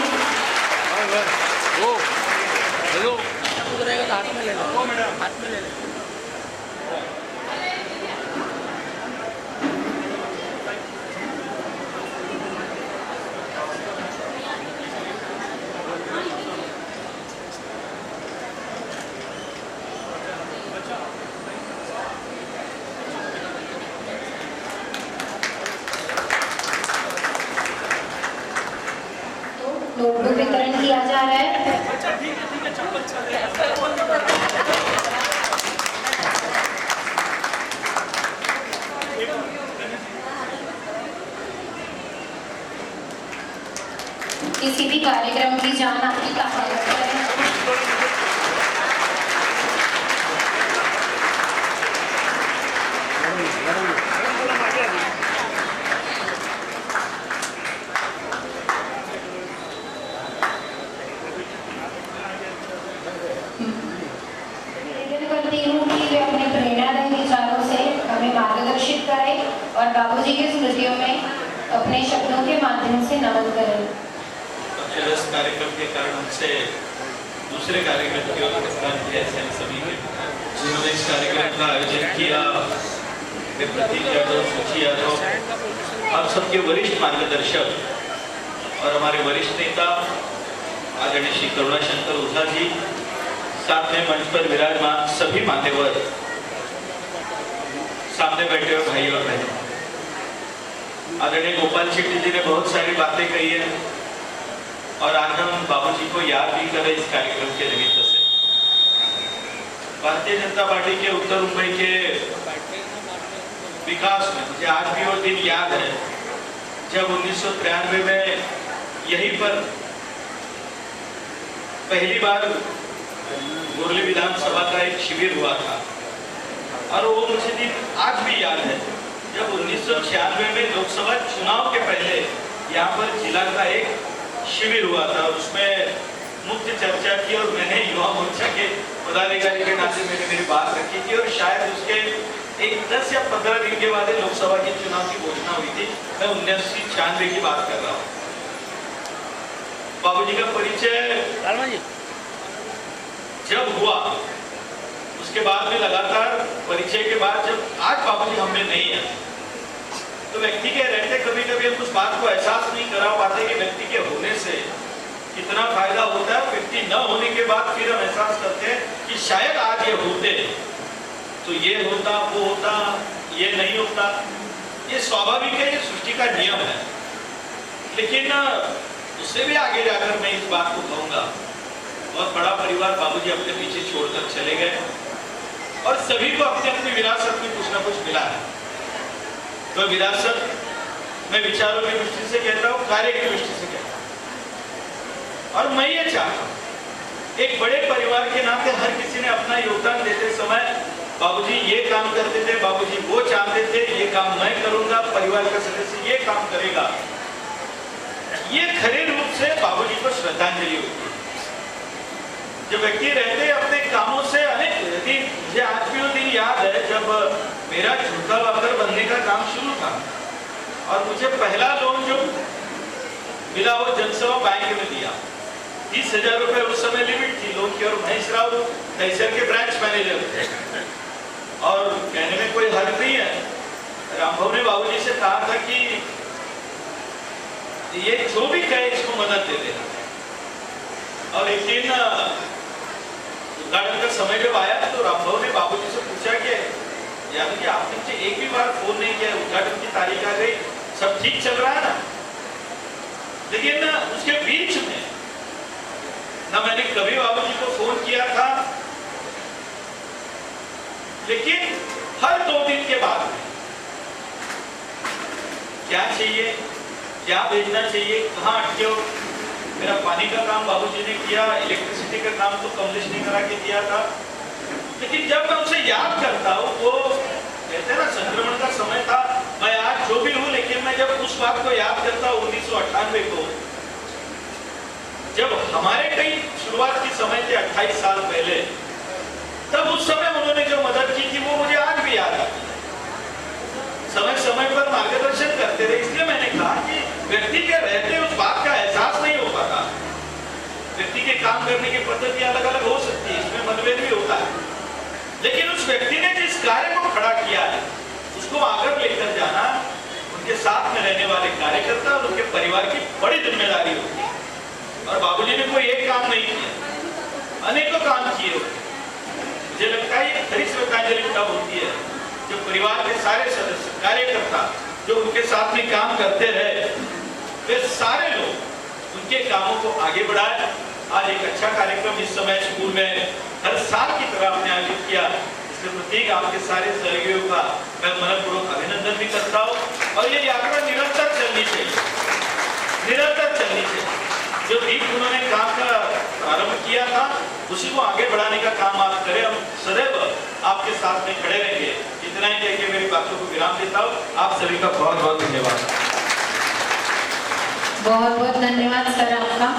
नोटबुक वितरण किया जा रहा है। किसी भी कार्यक्रम की जान आपकी कहानी करें। और बाबूजी की स्मृतियों में अपने शब्दों के माध्यम से नमन करें। इस कार्यक्रम के कारण हमसे दूसरे कार्यक्रम की ओर सभी जिन्होंने इस कार्यक्रम का आयोजन किया, प्रतीक यादव, सुची यादव, आप सबके वरिष्ठ मार्गदर्शक और हमारे वरिष्ठ नेता आदरणीय श्री करुणाशंकर ओझा जी, साथ में मंच पर विराजमान सभी मान्यवर, सामने बैठे हुए भाई और बहन, आदरणीय गोपाल शेट्टी जी ने बहुत सारी बातें कही है और आज हम बाबूजी को याद भी करें इस कार्यक्रम के निमित्त से। भारतीय जनता पार्टी के उत्तर मुंबई के विकास में मुझे आज भी वो दिन याद है जब 1993 में यहीं पर पहली बार मुरली विधानसभा का एक शिविर हुआ था और वो मुझे दिन आज भी याद है जब 1996 में लोकसभा चुनाव के पहले यहाँ पर जिला का एक शिविर हुआ था। उसमें मुख्य चर्चा की और मैंने युवा मोर्चा के पदाधिकारी के नाते मैंने मेरी बात रखी थी और शायद उसके एक 10 या 15 दिन के बाद लोकसभा के चुनाव की घोषणा हुई थी। मैं 1996 की बात कर रहा हूँ। बाबूजी का परिचय जब हुआ उसके बाद में लगातार परिचय के बाद जब आज बाबूजी हम में नहीं है तो व्यक्ति के रहते कभी कभी हम उस बात को एहसास नहीं करा पाते कि व्यक्ति के होने से कितना फायदा होता है। व्यक्ति न होने के बाद फिर हम एहसास करते हैं कि शायद आज ये होते तो ये होता, वो होता, ये नहीं होता। ये स्वाभाविक है, ये सृष्टि का नियम है। लेकिन उससे भी आगे जाकर मैं इस बात को कहूंगा, बहुत बड़ा परिवार बाबूजी अपने पीछे छोड़कर चले गए और सभी को अपनी अपनी विरासत में कुछ ना कुछ मिला है। तो विरासत मैं विचारों की दृष्टि से कहता हूँ, कार्य की दृष्टि से कहता हूँ। और मैं ये चाहता हूँ एक बड़े परिवार के नाते हर किसी ने अपना योगदान देते समय बाबूजी ये काम करते थे, बाबूजी वो चाहते थे, ये काम मैं करूंगा, परिवार का सदस्य ये काम करेगा। ये खरे रूप से बाबूजी को श्रद्धांजलि होती है। जब व्यक्ति रहते अपने कामों से अनेक, मुझे आज भी वो दिन याद है जब मेरा झुमका वाकर बनने का काम शुरू था और मुझे पहला लोन जो मिला वो जनसेवा बैंक में दिया। 30,000 रुपए उस समय लिमिट थी लोन की और महेश राव तहसील के ब्रांच मैनेजर थे और कहने में कोई हर्ज नहीं है। रामभाऊ ने बाबूजी से कहा था कि ये जो भी कहे इसको मदद दे देना। और एक दिन उद्घाटन का समय जब आया तो रामभाऊ ने बाबूजी से पूछा कि यानी कि आपने मुझे एक भी बार फोन नहीं किया, उद्घाटन की तारीख आ गई, सब ठीक चल रहा है ना। लेकिन उसके बीच में ना मैंने कभी बाबूजी को फोन किया था, लेकिन हर 2 दिन के बाद में क्या चाहिए, क्या भेजना चाहिए, कहाँ अटके हो। मेरा पानी का काम बाबूजी ने किया, इलेक्ट्रिसिटी का काम तो कमलेश ने करा के दिया था। लेकिन जब मैं उसे याद करता हूँ, वो कहते हैं ना संक्रमण का समय था, मैं आज जो भी हूँ, लेकिन मैं जब उस बात को याद करता हूँ 1998 को, जब हमारे कई शुरुआत की समय थे 28 साल पहले, तब उस समय उन्होंने जो मदद की थी वो मुझे आज भी याद आती है। समय समय पर मार्गदर्शन करते रहे। इसलिए मैंने कहा कि व्यक्ति के रहते उस बात का एहसास नहीं हो पाता। व्यक्ति के काम करने की पद्धति अलग अलग हो सकती है, इसमें मतभेद भी होता है, लेकिन उस व्यक्ति ने जिस कार्य को खड़ा किया है उसको आगे लेकर जाना उनके साथ में रहने वाले कार्यकर्ता और उनके परिवार की बड़ी जिम्मेदारी होती है। और बाबूजी ने कोई एक काम नहीं किया, अनेकों काम किए होते। मुझे लगता है ये खरी श्रद्धांजलि तब होती है जब परिवार के सारे सदस्य, कार्यकर्ता जो उनके साथ में काम करते रहे, वे सारे लोग उनके कामों को आगे बढ़ाए। आज एक अच्छा कार्यक्रम इस समय स्कूल में हर साल की तरह आपने आयोजित किया, इसके प्रतीक आपके सारे सहयोगियों का मैं मनपूर्वक अभिनंदन भी करता हूँ। और ये यात्रा निरंतर चलनी चाहिए, निरंतर चलनी चाहिए। जो भी उन्होंने काम का प्रारंभ किया था उसी को आगे बढ़ाने का काम आप करें। हम सदैव आपके साथ में खड़े रहेंगे। इतना ही कहकर मेरी बातों को विराम देता हूँ। आप सभी का बहुत बहुत धन्यवाद। बहुत बहुत धन्यवाद सर आपका।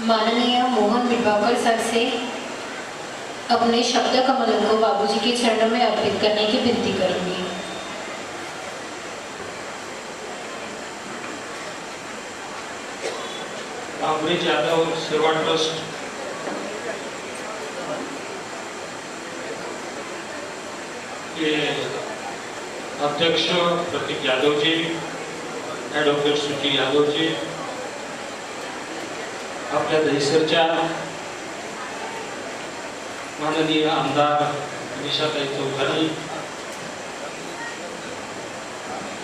माननीय मोहन बिडवाकर सर से अपने शब्द कमलों को बाबूजी के चरणों में अर्पित करने की विनती करूंगी। रामब्रिज यादव सेवा ट्रस्ट के अध्यक्ष प्रतीक यादव जी, एडवोकेट सुशील यादव जी, आपल्या दहिसरच्या माननीय आमदार निशाताई चौधरी,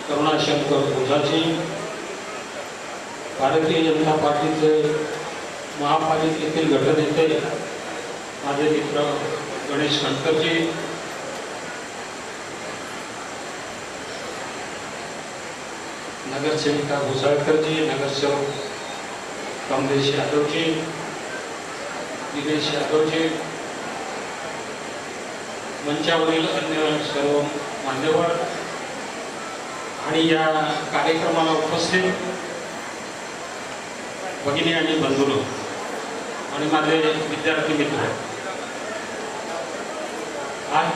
करुणाशंकर ओझाजी, भारतीय जनता पार्टीचे महापालिकेतील गटनेते माझे मित्र गणेश खंडकरजी, नगरसेविका भुसाळकरजी, नगरसेवक कमलेश यादवजी, दिनेश यादवजी, मंचावरील अन्य सर्व मान्यवर आणि या कार्यक्रमाला उपस्थित भगिनी आणि बंधू आणि माझे विद्यार्थी मित्र, आज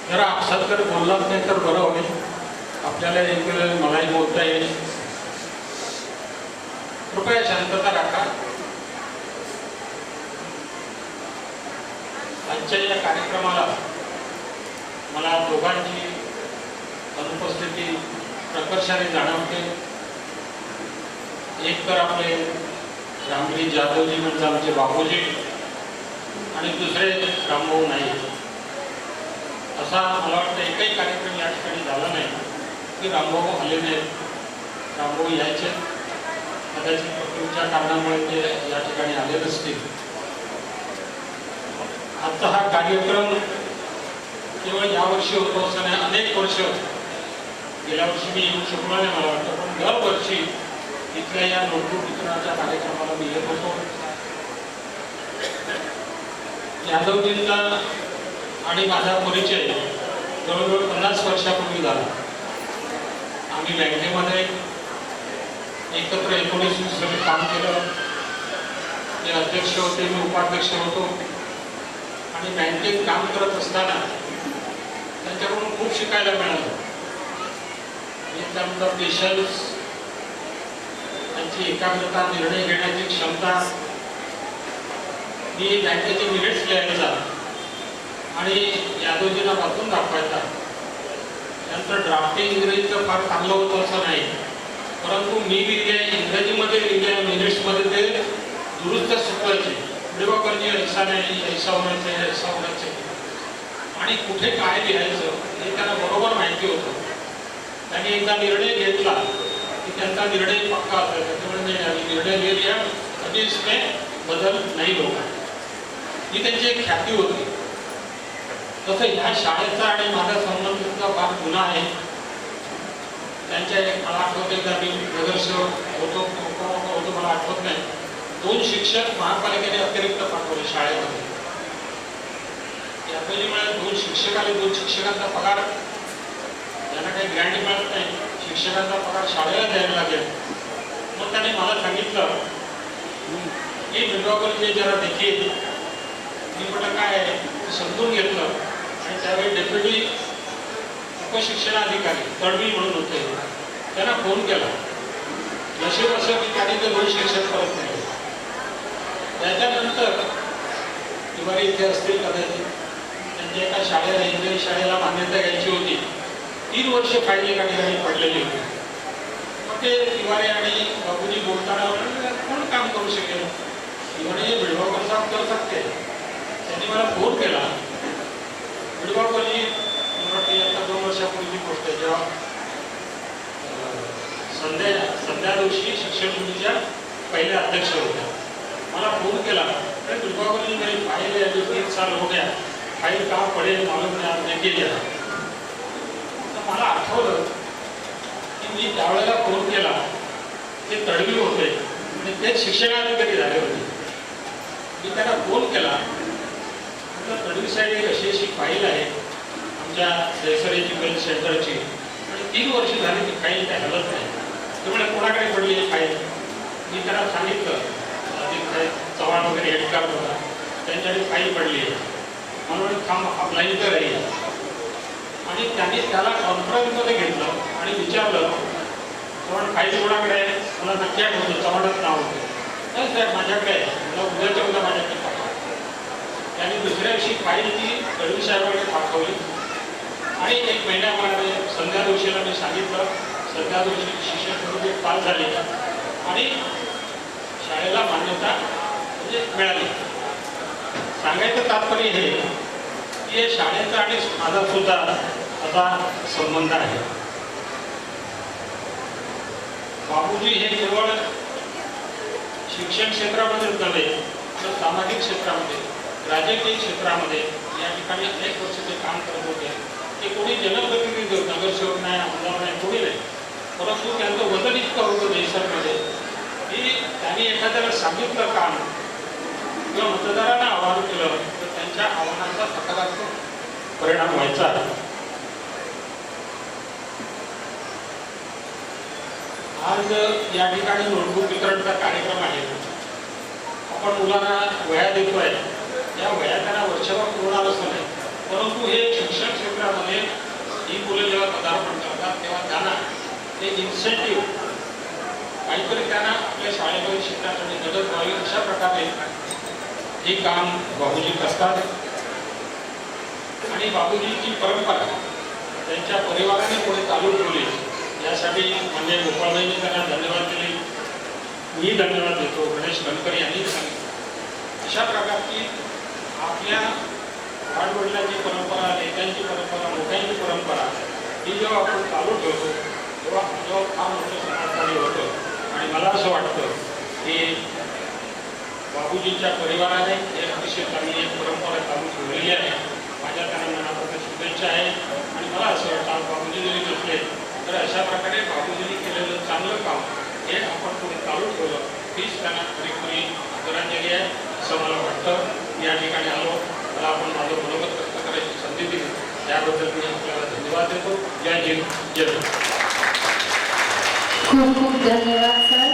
जरा आपसात तर बोललाच नाही तर बरं होईल. आपल्याला एक वेळ मलाही बोलता येईल. कृपया शांतता राखा. आजच्या या कार्यक्रमाला मला दोघांची अनुपस्थिती प्रकर्षाने जाणवते. एक तर आपले रामगिरी जाधवजी म्हणजे आमचे बापूजी आणि दुसरे रामभाऊ नाईक. असा मला वाटतं एकही कार्यक्रम या ठिकाणी झाला नाही की रामभाऊ आले नाहीत. रामभाऊ यायचे, कदाचित प्रकृतीच्या कारणामुळे ते या ठिकाणी आले नसतील. आजचा हा कार्यक्रम केवळ यावर्षी होतो असं नाही, अनेक वर्ष, गेल्या वर्षी मी येऊ शकलो नाही मला वाटतं, पण दरवर्षी इथल्या या नोटबुक वितरणाच्या कार्यक्रमाला मी येत होतो. यादवजींचा आणि माझा परिचय जवळजवळ 50 वर्षापूर्वी झाला. आम्ही बँकेमध्ये एकत्र 19 साली काम केलं. ते अध्यक्ष होते, मी उपाध्यक्ष होतो. आणि बँकेत काम करत असताना त्यांच्याकडून खूप शिकायला मिळालं. त्यांचा पेशन्स, त्यांची एकाग्रता, निर्णय घेण्याची क्षमता. मी बँकेचे मिनिट्स लिहायचा आणि यादवजींना वाचून दाखवायचा. त्यांचं ड्राफ्टिंग इंग्रजीचं फार चांगलं होतं असं नाही, परंतु मी लिहिल्या इंग्रजीमध्ये लिहिल्या मिनिट्समध्ये ते दुरुस्त शिकवायचे. दिवाकरजी ऐसा नाही, ऐसा होना चाहिए, ऐसा होना चाहिए. आणि कुठे काय लिहायचं हे त्यांना बरोबर माहिती होतं. त्यांनी एकदा निर्णय घेतला की त्यांचा निर्णय पक्का होता. त्याच्यामुळे आम्ही निर्णय ले लिया, कधी इसमें बदल नाही होता. ही त्यांची एक ख्याती होती. तसं ह्या शाळेचा आणि माझा संबंधितचा फार जुना आहे. त्यांच्या मला आठवत एकदा मी नगरसेवक होतो मला आठवत नाही, 2 शिक्षक महापालिकेने अतिरिक्त पाठवले शाळेमध्ये. यामुळे 2 शिक्षक आणि 2 शिक्षकांचा पगार, त्यांना काही ग्रँट मिळत नाही, शिक्षकांचा पगार शाळेला द्यायला लागेल. मग त्याने मला सांगितलं की विभागाकडे जरा देखील. मी म्हटलं काय आहे, समजून घेतलं. आणि त्यावेळी डेप्युटी उपशिक्षणाधिकारी तडवी म्हणून होते, त्यांना फोन केला. नशीब असं की त्याने ते 2 शिक्षक परत नाही. त्याच्यानंतर तिवारी इथे असतील कदाचित, त्यांच्या एका शाळेला, इंग्रजी शाळेला मान्यता घ्यायची होती. 3 वर्ष फाईल एका ठिकाणी पडलेली होती. मग ते तिवारी आणि बाबूजी बोलताना कोण काम करू शकेल, तिवारी बिडगावकर साहेब करू शकते. त्यांनी मला फोन केला. बिडगावकरजी आता 2 वर्षापूर्वीची गोष्ट आहे, जेव्हा संध्या दिवशी शिक्षण समितीच्या पहिल्या अध्यक्ष होत्या. मला फोन केला, अरे बिडगावकरजी मेरी फाइल है, 3 साल हो गया, फाइल कहाँ पड़े मालूम नहीं, आप लेके गया. तर मला आठवलं की मी त्यावेळेला फोन केला, ते तडवी होते आणि तेच शिक्षणाधिकारी झाले होते. मी त्यांना फोन केला, तडवी साहेब एक अशी फाईल आहे आमच्या जयसर एज्युकेशन सेंटरची आणि 3 वर्ष झाली ती फाईल काय हलत नाही. त्यामुळे कोणाकडे पडली ही फाईल. मी त्यांना सांगितलं, चव्हाण वगैरे हेडकार होता, त्यांच्याकडे फाईल पडली आहे म्हणून थांब अप्लाय कर आहे. आणि त्यांनी त्याला कॉन्फरन्समध्ये घेतलं आणि विचारलं, चव्हाण फाईल कोणाकडे आहे, मला नक्की आठवतं चव्हाणच नाव होतं. नाही साहेब माझ्याकडे आहे, मला उद्याच्या उद्या माझ्याकडे पाठवा. त्यांनी दुसऱ्या दिवशी फाईल ती तडवी साहेबांकडे पाठवली आणि 1 महिन्यामध्ये संध्या दिवशीला मी सांगितलं. संध्या दिवशी शिक्षण समिती पास झाली आणि शाळेला मान्यता म्हणजे मिळाली. सांगायचं तात्पर्य हे की या शाळेचा आणि माझा सुद्धा असा संबंध आहे. बाबूजी हे केवळ शिक्षण क्षेत्रामध्येच नव्हे तर सामाजिक क्षेत्रामध्ये, राजकीय क्षेत्रामध्ये या ठिकाणी अनेक वर्ष ते काम करत होते. ते कोणी जनप्रतिनिधी, नगरसेवक नाही, आमदार नाही, कोणी नाही, परंतु त्यांचं वजन इतकं होतं देशामध्ये की त्यांनी एखाद्याला सांगितलं काम किंवा मतदारांना आवाहन केलं तर त्यांच्या आव्हानाचा सकारात्मक परिणाम व्हायचा. आज या ठिकाणी नोटबुक वितरणचा कार्यक्रम आहे. आपण मुलांना वह्या देतोय, या वह्या त्यांना वर्षभर पुरणार असं नाही, परंतु हे शिक्षण क्षेत्रामध्ये ही मुलं जेव्हा पदार्पण करतात तेव्हा त्यांना ते इन्सेंटिव्ह काहीतरी त्यांना आपल्या शाळेमध्ये शिकण्यासाठी मदत व्हावी अशा प्रकारे हे काम बाबूजी करतात. आणि बाबूजीची परंपरा त्यांच्या परिवाराने पुढे चालू ठेवली यासाठी म्हणजे गोपाळबाईंनी त्यांना धन्यवाद दिले, मी धन्यवाद देतो, गणेश गणकर यांनी सांगितलं. अशा प्रकारची आपल्या वाडवडिलांची परंपरा, नेत्यांची परंपरा, मोठ्यांची परंपरा ही जेव्हा आपण चालू ठेवतो तेव्हा आपल्यावर फार मोठं समाजकार्य होतं. आणि मला असं वाटतं की बाबूजींच्या परिवाराने एक अतिशय चांगली एक परंपरा चालू ठेवलेली आहे. माझ्या त्यांना मनापासून शुभेच्छा आहे. आणि मला असं वाटतं बाबूजी जरी नसले तर अशा प्रकारे बाबूजींनी केलेलं चांगलं काम हे आपण पुढे चालू ठेवलं हीच त्यांना खरी आदरांजली आहे असं मला वाटतं. या ठिकाणी आलो, मला आपण माझं मनोगत व्यक्त करायची संधी दिली त्याबद्दल मी आपल्याला धन्यवाद देतो. जय हिंद, जय भारत. खूप खूप धन्यवाद सर.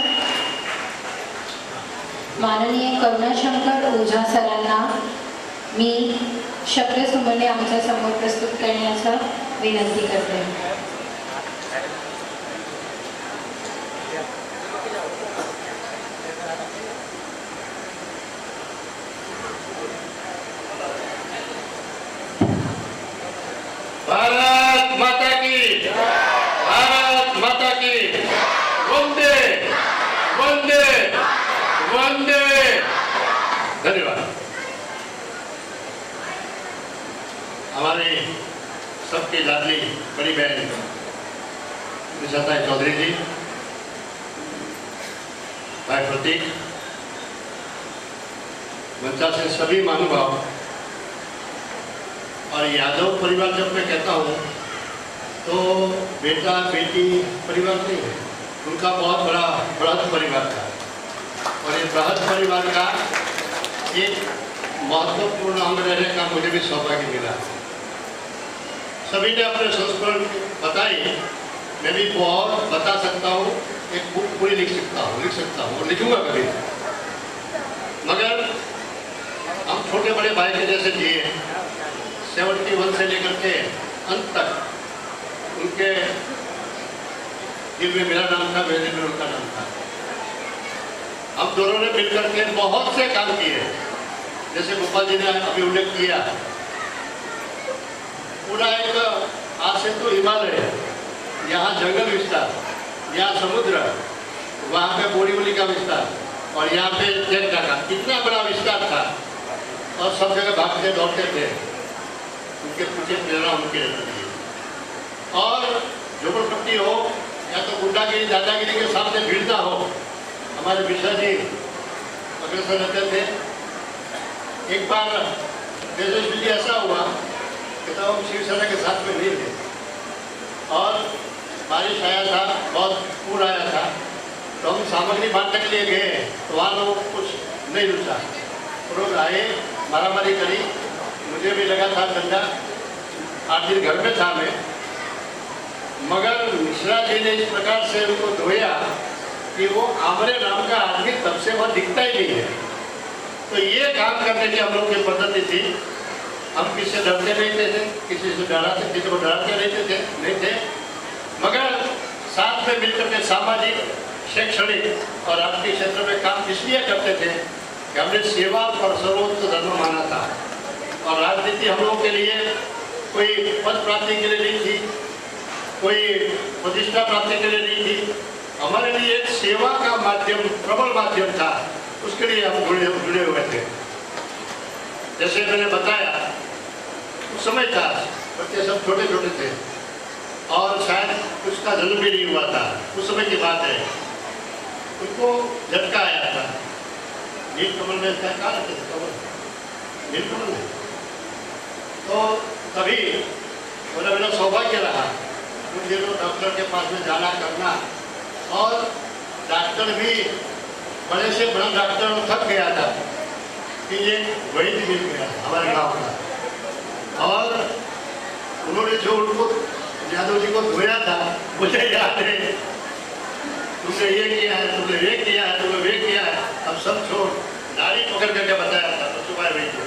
माननीय करुणाशंकर ओझा सरांना मी शब्दसुमने आमच्या समोर प्रस्तुत करण्याचा विनंती करते. भारत माता की, भारत माता की, वंदे वंदे वंदे. धन्यवाद. हमारे सबकी लाडली बड़ी बहन निशाता चौधरी जी, भाई प्रतीक, मंचा से सभी महानुभाव और यादव परिवार जब मैं कहता हूँ तो बेटा बेटी परिवार नहीं है, उनका बहुत बड़ा बृहद परिवार था. और ये बृहद परिवार का एक महत्वपूर्ण अंग रहने का मुझे भी सौभाग्य मिला. सभी ने अपने संस्करण बताए, मैं भी बहुत बता सकता हूँ, एक बुक पूरी लिख सकता हूँ, लिखूंगा कभी. मगर हम छोटे बड़े भाई के जैसे जिए, 71 से लेकर के अंत तक उनके दिल में मेरा नाम था, मेरे दिल में उनका नाम था. हम दोनों ने मिलकर के बहुत से काम किए, जैसे गोपाल जी ने अभी उल्लेख किया. पूरा एक आज से तो हिमालय, यहाँ जंगल विस्तार, यहाँ समुद्र, वहाँ पे बोरीवली का विस्तार और यहाँ पे जगटा का इतना बड़ा विस्तार था. और सब जगह भागते दौड़ते थे, उनके पीछे प्रेरणा उनके रहती है. और झोपड़पट्टी हो या तो गुंडागिरी दादागिरी के सामने भीड़ ना हो, हमारे मिश्रा जी अग्रसर रहते थे. एक बार तेजस्वी ऐसा हुआ कि तब हम शिवसेना के साथ में नहीं थे और बारिश आया था, बहुत पूर आया था, तो हम सामग्री बांटने के लिए गए तो वहाँ लोग कुछ नहीं रुचा. लोग आए, मारामारी करी, मुझे भी लगा था ठंडा. 8 दिन घर में था मैं, मगर मिश्रा जी ने इस प्रकार से उनको धोया कि वो आमरे नाम का आदमी तब से वह दिखता ही नहीं है. तो ये काम करने की हम लोग की पद्धति थी. हम किसी से डरते नहीं थे, किसी से डराते, किसी को डराते नहीं थे, मगर साथ में मिलकर के सामाजिक, शैक्षणिक और राजनीतिक क्षेत्र में काम इसलिए करते थे कि हमने सेवा पर सर्वोच्च धर्म माना था. और राजनीति हम लोगों के लिए कोई पद प्राप्ति के लिए नहीं थी, कोई प्रतिष्ठा प्राप्ति के लिए नहीं थी. हमारे लिए एक सेवा का माध्यम, प्रबल माध्यम था, उसके लिए हम जुड़े हुए थे. जैसे मैंने बताया उस समय था बच्चे सब छोटे छोटे थे और शायद उसका जन्म भी नहीं हुआ था, उस समय की बात है। उनको झटका आया था, नीलकमल में कहा रहते थे कमल, नीलकमल में। तो तभी मेरा सौभाग्य रहा मुझे लोग डॉक्टर के पास में जाना करना, और डॉक्टर भी बड़े से बड़ा डॉक्टर थक गया था कि ये वैद्य मिल गया हमारे गांव का, और उन्होंने जो उनको यादव जी को धोया था मुझे याद है, तुमने ये किया है, तुमने ये किया है, तुमने ये किया है, अब सब छोड़, नारी पकड़ करके बताया था तो सुबह वैद्य,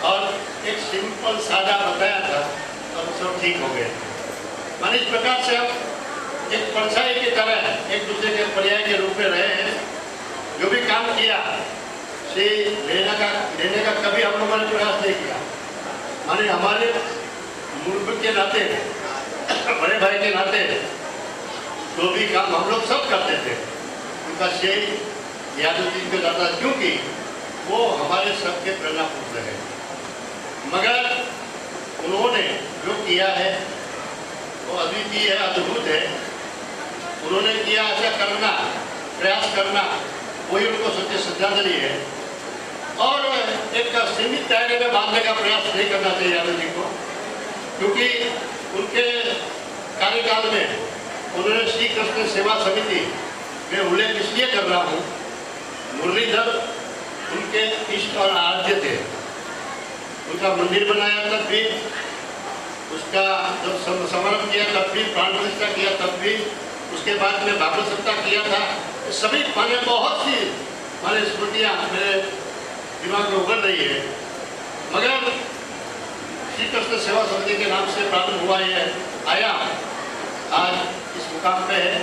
और एक सिंपल सादा बताया था और सब ठीक हो गए। माने इस प्रकार से हम एक परछाई की तरह एक दूसरे के पर्याय के रूप में रहे हैं। जो भी काम किया से लेने का कभी हम लोगों ने प्रयास नहीं किया। माने हमारे मूर्ख के नाते, बड़े भाई के नाते जो भी काम हम लोग सब करते थे उनका श्रेय यादव जी को जाता, क्योंकि वो हमारे सबके प्रेरणा पुत्र है। मगर उन्होंने जो किया है वो अद्वितीय है, अद्भुत है। उन्होंने किया ऐसा करना, प्रयास करना, वही उनको सच्ची श्रद्धांजलि है। और एक सीमित दायरे में बांधने का प्रयास नहीं करना चाहिए यादव जी को, क्योंकि उनके कार्यकाल में उन्होंने श्री कृष्ण सेवा समिति में उल्लेख इसलिए कर रहा हूँ, मुरलीधर उनके इष्ट और आराध्य थे। उनका मंदिर बनाया तब भी, उसका जब समारंभ किया तब भी, प्राण प्रतिष्ठा किया तब भी, उसके बाद में भागवत सप्ताह किया था। सभी माने बहुत सी माने स्मृतियाँ मेरे दिमाग में उभर रही है। मगर श्री कृष्ण सेवा समिति के नाम से प्रारंभ हुआ ये आया, आज इस मुकाम पे है।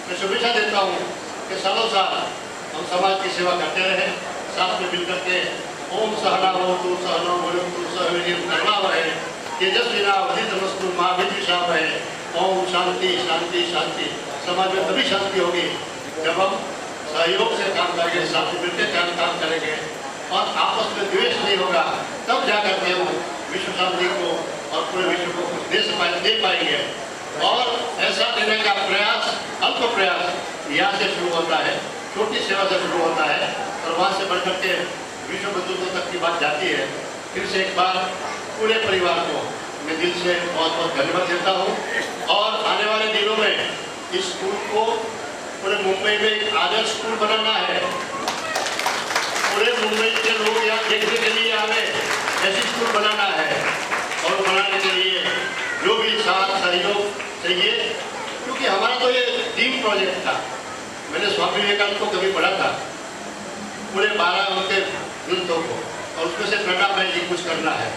मैं शुभेच्छा देता हूँ कि सालों साल हम समाज की सेवा करते रहे, साथ में मिलकर के ओम सहनावतु सहनौ भुनक्तु सह वीर्यं करवावहै तेजस्विनावधीतमस्तु मा विद्विषावहै। ओम शांति शांति शांति। समाज में तभी शांति होगी जब हम सहयोग से काम करेंगे, साथ में मिलकर काम करेंगे और आपस में द्वेष नहीं होगा, तब जाकर के वो विश्व शांति को और पूरे विश्व को कुछ दे पाएंगे। और ऐसा देने का प्रयास, अल्प प्रयास यहाँ से शुरू होता है, छोटी सेवा से शुरू होता है और वहाँ से बढ़कर के विश्व बंधुत्व तक की बात जाती है। फिर से एक बार पूरे परिवार को मैं दिल से बहुत बहुत धन्यवाद देता हूँ। और आने वाले दिनों में इस स्कूल को पूरे मुंबई में एक आदर्श स्कूल बनाना है। पूरे मुंबई के लोग यहाँ देखने के लिए आवे, ऐसी स्कूल बनाना है। और बनाने के लिए जो भी साथ सहयोग चाहिए, क्योंकि हमारा तो ये टीम प्रोजेक्ट था। मैंने स्वामी विवेकानंद को कभी पढ़ा था, पूरे 12 उनके ग्रंथों को, और उसमें से प्रेरणा पाई जी कुछ करना है।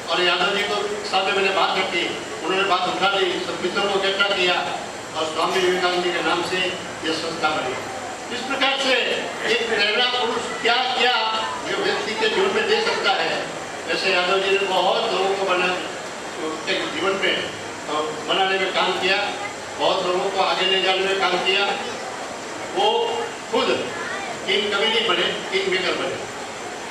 और यादव जी को साथ में मैंने बात रखी, उन्होंने बात उठा ली, सब मित्रों को इकट्ठा किया और स्वामी विवेकानंद जी के नाम से ये संस्था बनी। इस प्रकार से एक प्रेरणा पुरुष क्या क्या जो व्यक्ति के जीवन में दे सकता है, वैसे यादव जी ने बहुत लोगों को एक जीवन में बनाने में काम किया, बहुत लोगों को आगे ले जाने में काम किया। वो खुद किंग कभी नहीं बने, किंग मेकर बने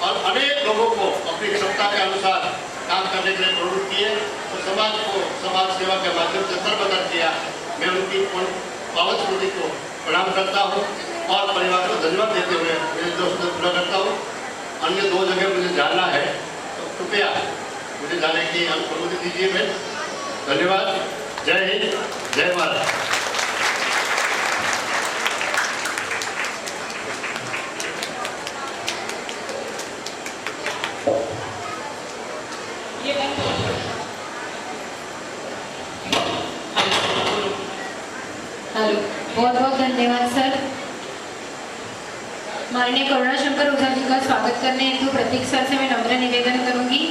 और अनेक लोगों को अपनी क्षमता के अनुसार काम करने के लिए प्रवृत्त किए तो समाज को समाज सेवा के माध्यम से सर्वतर किया। मैं उनकी पावन स्मृति को प्रणाम करता हूँ और परिवार को धन्यवाद देते हुए मेरे दोस्तों पूरा करता हूँ। अन्य 2 जगह मुझे जाना है तो कृपया मुझे जाने की अनुमति दीजिए। मैं धन्यवाद। जय हिंद, जय भारत। हेलो, बहुत बहुत धन्यवाद सर। माननीय करुणाशंकर ओझा जी का स्वागत करने हेतु प्रतीक सर से मैं नम्र निवेदन करूंगी।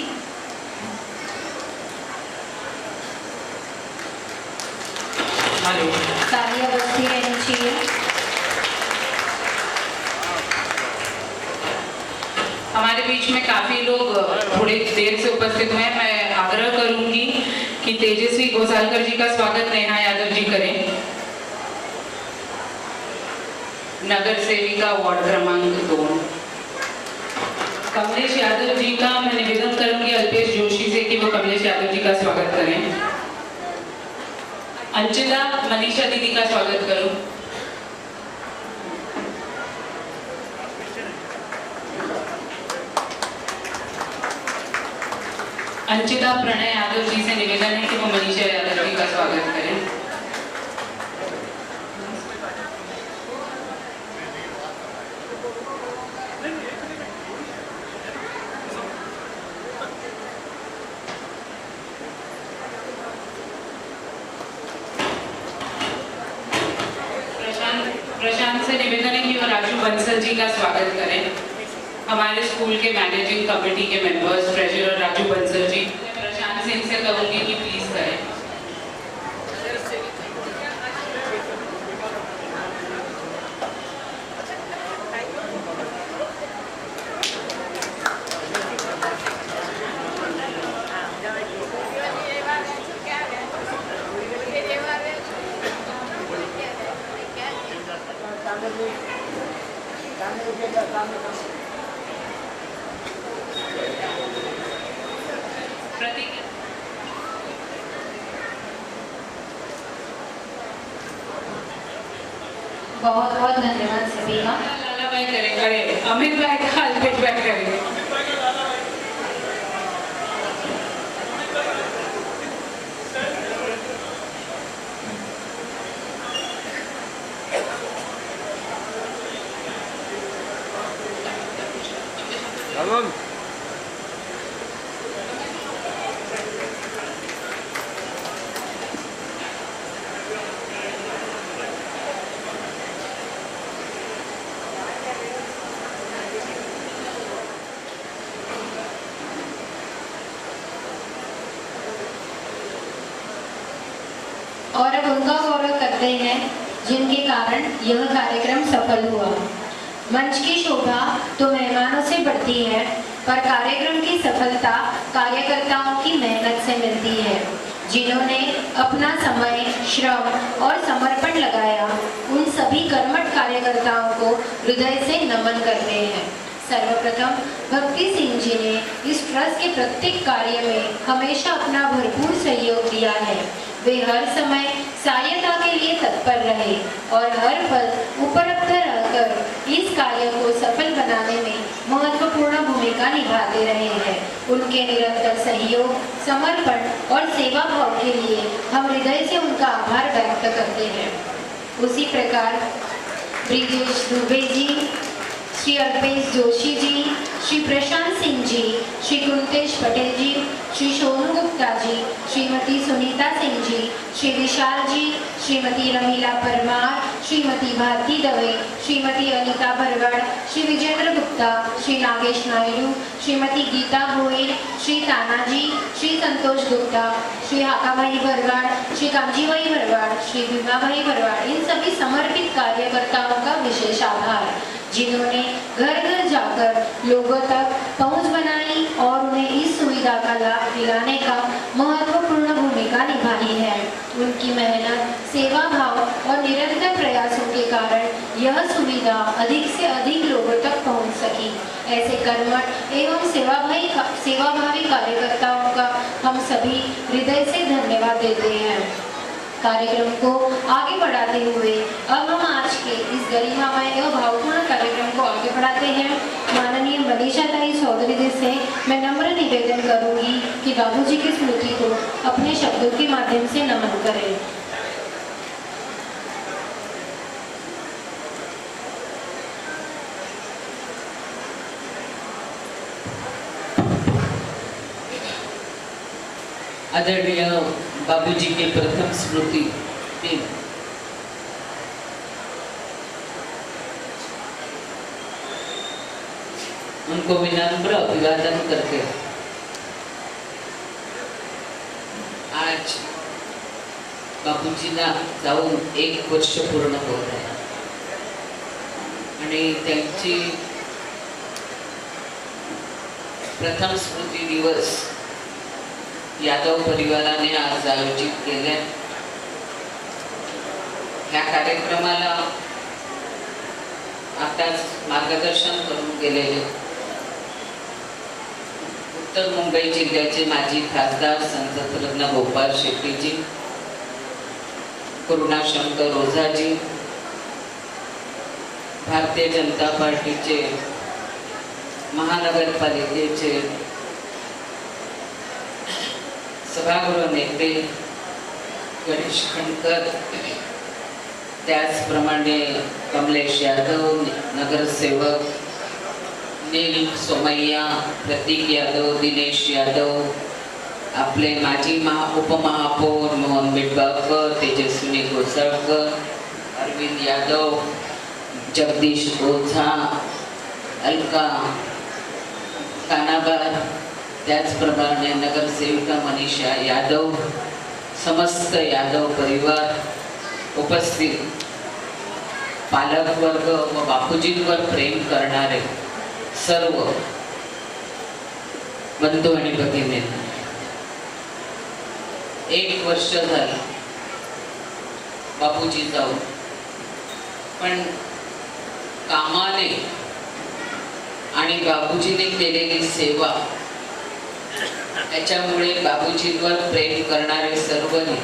तालियां बजती रहनी चाहिए। हमारे बीच में काफी लोग थोड़ी देर से उपस्थित हुए हैं। मैं आग्रह करूंगी कि तेजस्वी घोसालकर जी का स्वागत नेहा यादव जी करें। नगर सेविका वार्ड क्रमांक 2। कमलेश यादव जी का मैं निवेदन करूंगी अल्पेश जोशी से कि वो कमलेश यादव जी का स्वागत करें। अंचिता मनीषा दीदी का स्वागत करूं। अंचिता प्रणय यादव जी से निवेदन है कि वो मनीषा यादव जी का स्वागत करें। प्रशांत से निवेदन है कि वो राजू बंसल जी का स्वागत करें। हमारे स्कूल के मैनेजिंग कमेटी के मेंबर्स ट्रेजरर राजू बंसल जी, प्रशांत सिंह से कहूंगी कि प्लीज करें। बहुत बहुत धन्यवाद सभी का। लाला भाई करेंगे, अमित भाई का अल्पेश भाई करेंगे। और अब उनका गौरव करते हैं जिनके कारण यह कार्यक्रम सफल हुआ। मंच की शोभा तो मेहमानों से बढ़ती है, पर कार्यक्रम की सफलता कार्यकर्ताओं की मेहनत से मिलती है, जिन्होंने अपना समय, श्रम और समर्पण लगाया। उन सभी कर्मठ कार्यकर्ताओं को हृदय से नमन करते हैं। सर्वप्रथम भक्ति सिंह जी ने इस ट्रस्ट के प्रत्येक कार्य में हमेशा अपना भरपूर सहयोग दिया है। वे हर समय सहायता के लिए तत्पर रहे और हर पल उपलब्ध रहकर इस कार्य को सफल बनाने में महत्वपूर्ण भूमिका निभाते रहे हैं। उनके निरंतर सहयोग, समर्पण और सेवा भाव के लिए हम हृदय से उनका आभार व्यक्त करते हैं। उसी प्रकार ब्रिजेश दुबे जी, श्री अल्पेश जोशी जी, श्री प्रशांत सिंह जी, श्री कुंतेश पटेल जी, श्री सोनू गुप्ता जी, श्रीमती सुनीता सिंह जी, श्री विशाल जी, श्रीमती रमीला परमार, श्रीमती भारती दवे, श्रीमती अनीता भरवाड़, श्री विजेंद्र गुप्ता, श्री नागेश नायडू, श्रीमती गीता गोयल, श्री तानाजी, श्री संतोष गुप्ता, श्री हाकाभाई भरवाड़, श्री कामजीभाई भरवाड़, श्री भीमाभाई भरवाड़, इन सभी समर्पित कार्यकर्ताओं का विशेष आभार, जिन्होंने घर घर जाकर लोगों तक पहुंच बनाई और उन्हें इस सुविधा का लाभ दिलाने का महत्वपूर्ण भूमिका निभाई है। उनकी मेहनत, सेवा भाव और निरंतर प्रयासों के कारण यह सुविधा अधिक से अधिक लोगों तक पहुंच सकी। ऐसे कर्मठ एवं सेवाभावी कार्यकर्ताओं का हम सभी हृदय से धन्यवाद देते हैं। कार्यक्रम को आगे बढ़ाते हुए अब हम आज के इस गरिमामय एवं भावपूर्ण कार्यक्रम को आगे बढ़ाते हैं। माननीय मनीषा ताई चौधरी जी से मैं नम्र निवेदन करूंगी कि बाबूजी की स्मृति को अपने शब्दों के माध्यम से नमन करें। आदरणीय बाबूजी के प्रथम स्मृति दिन उनको विनम्र अभिवादन करके आज बाबूजीना जाऊन 1 वर्ष पूर्ण होत आहे आणि त्यांची प्रथम स्मृती दिवस यादव परिवाराने आज आयोजित केले। ह्या कार्यक्रमाला आताच मार्गदर्शन करून गेलेले उत्तर मुंबई जिल्ह्याचे माजी खासदार संसदरत्न गोपाळ शेट्टीजी, करुणाशंकर ओझाजी, भारतीय जनता पार्टीचे महानगरपालिकेचे सभागृह नेते गणेश खंडकर, त्याचप्रमाणे कमलेश यादव नगरसेवक, नील सोमय्या, प्रतीक यादव, दिनेश यादव, आपले माजी उपमहापौर मोहन मिटबाळकर, तेजस्विनी घोसाळकर, अरविंद यादव, जगदीश ओझा, अलका कानाबार, त्याचप्रमाणे नगरसेविका मनीषा यादव, समस्त यादव परिवार, उपस्थित पालकवर्ग व बापूजींवर प्रेम करणारे सर्व बंधू आणि भगिनी, 1 वर्ष झालं बापूजी जाऊन, पण कामाने आणि बाबूजीने केलेली सेवा याच्यामुळे बाबूजींवर प्रेम करणारे सर्वने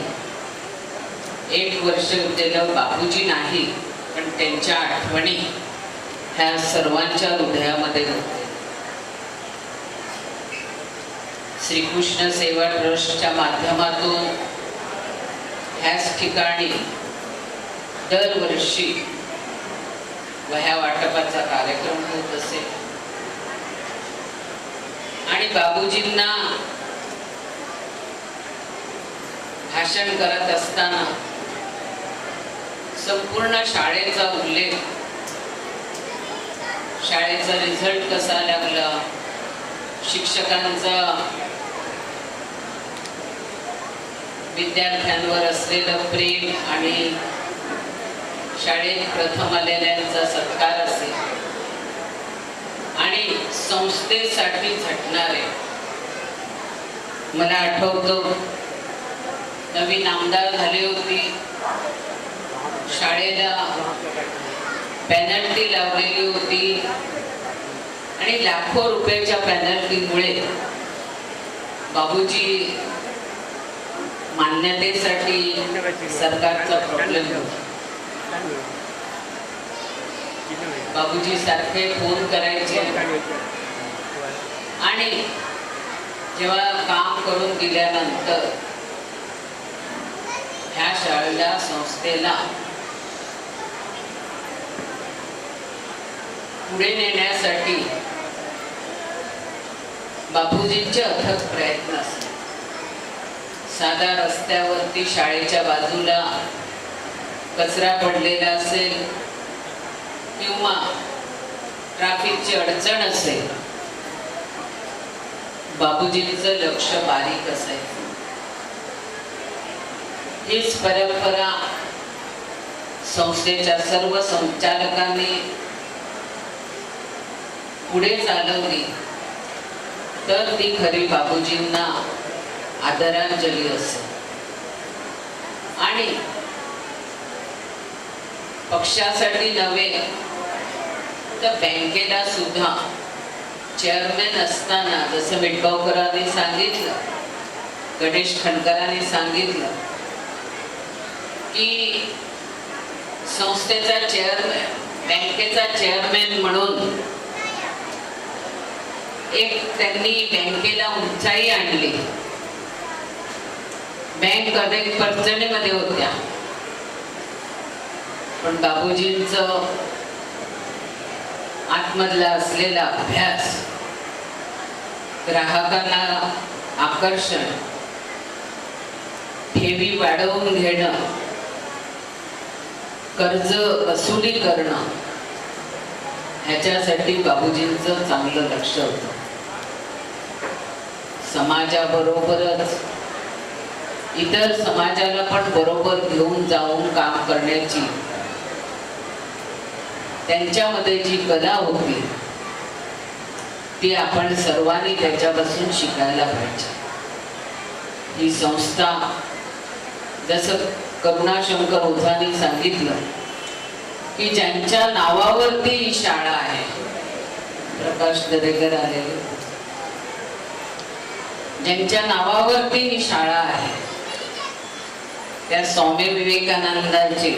1 वर्ष गेलं बापूजी नाही, पण त्यांच्या आठवणी ह्या सर्वांच्या हृदयामध्ये होते. श्रीकृष्ण सेवा ट्रस्टच्या माध्यमातून ह्याच ठिकाणी दरवर्षी वह्या वाटपाचा कार्यक्रम होत असे आणि बाबूजींना भाषण करत असताना संपूर्ण शाळेचा उल्लेख, शाळेचा रिझल्ट कसा लागला, शिक्षकांचा विद्यार्थ्यांवर असलेलं प्रेम आणि शाळेत प्रथम आलेल्यांचा सत्कार असेल आणि संस्थेसाठी झटणारे. मला आठवतं नवीन आमदार झाली होती, शाळेला पेनल्टी लावलेली होती आणि लाखो रुपयाच्या पेनल्टीमुळे बाबूजी मान्यतेसाठी सरकारचा प्रॉब्लेम होता. बाबूजी सारखे फोन करायचे आणि जेव्हा काम करून दिल्यानंतर ह्या शाळेला संस्थेला पुढे नेण्यासाठी बापूजींचे अथक प्रयत्न असतात. साधा रस्त्यावरती शाळेच्या बाजूला कचरा पडलेला असेल किंवा ट्रॅफिकची अडचण असेल, बापूजींचं लक्ष बारीक असायचं. हीच परंपरा संस्थेच्या सर्व संचालकांनी पुढे चालवली तर ती खरी बाबूजींना आदरांजली असेल. आणि पक्षासाठी नव्हे तर बँकेला सुद्धा चेअरमॅन असताना, जसं मिटबाळकरांनी सांगितलं, गणेश खंडकरांनी सांगितलं की संस्थेचा चेअरमॅन, बँकेचा चेअरमॅन म्हणून एक त्यांनी बँकेला उंचाई आणली. बँक अनेक अडचणीमध्ये होत्या, पण बाबूजींचं आतमधला असलेला अभ्यास, ग्राहकांना आकर्षण, ठेवी वाढवून घेणं, कर्ज वसुली करणं, ह्याच्यासाठी बाबूजींचं चांगलं लक्ष होतं. समाजाबरोबरच इतर समाजाला पण बरोबर घेऊन जाऊन काम करण्याची त्यांच्यामध्ये जी कला होती ती आपण सर्वांनी त्याच्यापासून शिकायला पाहिजे. ही संस्था, जसं करुणाशंकर ओझांनी सांगितलं की ज्यांच्या नावावरती ही शाळा आहे, प्रकाश दरेकर आलेले, ज्यांच्या नावावरती ही शाळा आहे, त्या स्वामी विवेकानंदांची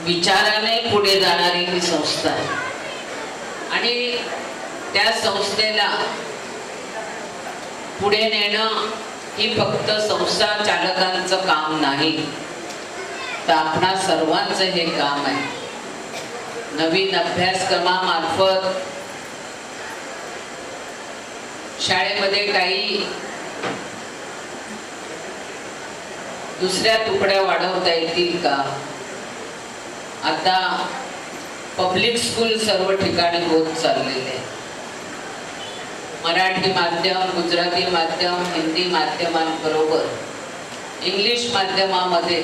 विचाराने पुढे जाणारी ही संस्था आहे. आणि त्या संस्थेला पुढे नेणं ही फक्त संस्था चालकांचं काम नाही, तर आपणा सर्वांचं हे काम आहे. नवीन अभ्यासक्रमामार्फत शाळेमध्ये काही दुसऱ्या तुकड्या वाढवता येतील का? आता पब्लिक स्कूल सर्व ठिकाणी होत चाललेले आहे. मराठी माध्यम, गुजराती माध्यम, हिंदी माध्यमांबरोबर इंग्लिश माध्यमामध्ये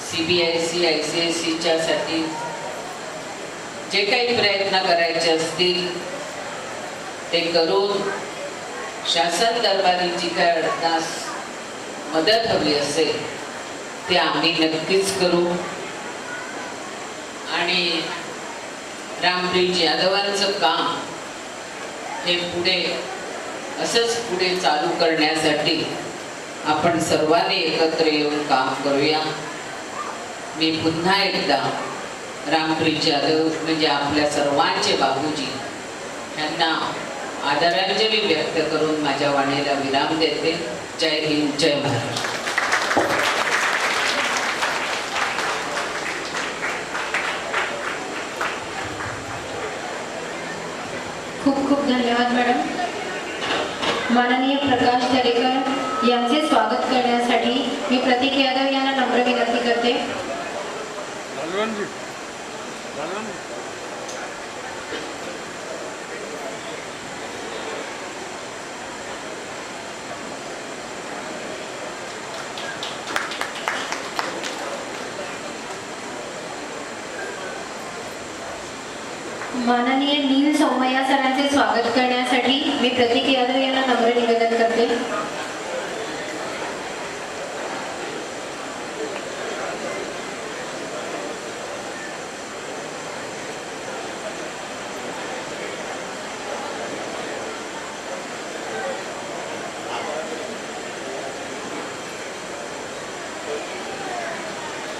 CBSE, ICSEच्या साठी जे काही प्रयत्न करायचे असतील ते करून शासन दरबारी जी काय अडचणास मदत हवी असेल ते आम्ही नक्कीच करू. आणि रामब्रिज यादवांचं काम हे पुढे असंच पुढे चालू करण्यासाठी आपण सर्वांनी एकत्र येऊन काम करूया. मी पुन्हा एकदा रामब्रिज यादव म्हणजे आपल्या सर्वांचे बाबूजी यांना आदरांजली व्यक्त करून माझ्या वाणीला विराम देते. जय हिंद, जय महाराष्ट्र. खूप खूप धन्यवाद मॅडम. माननीय प्रकाश दरेकर यांचे स्वागत करण्यासाठी मी प्रतीक यादव यांना नम्र विनंती करते. माननीय नील सौमय्या सरांचे स्वागत करण्यासाठी मी प्रतीक यादव यांना नम्र निवेदन करते.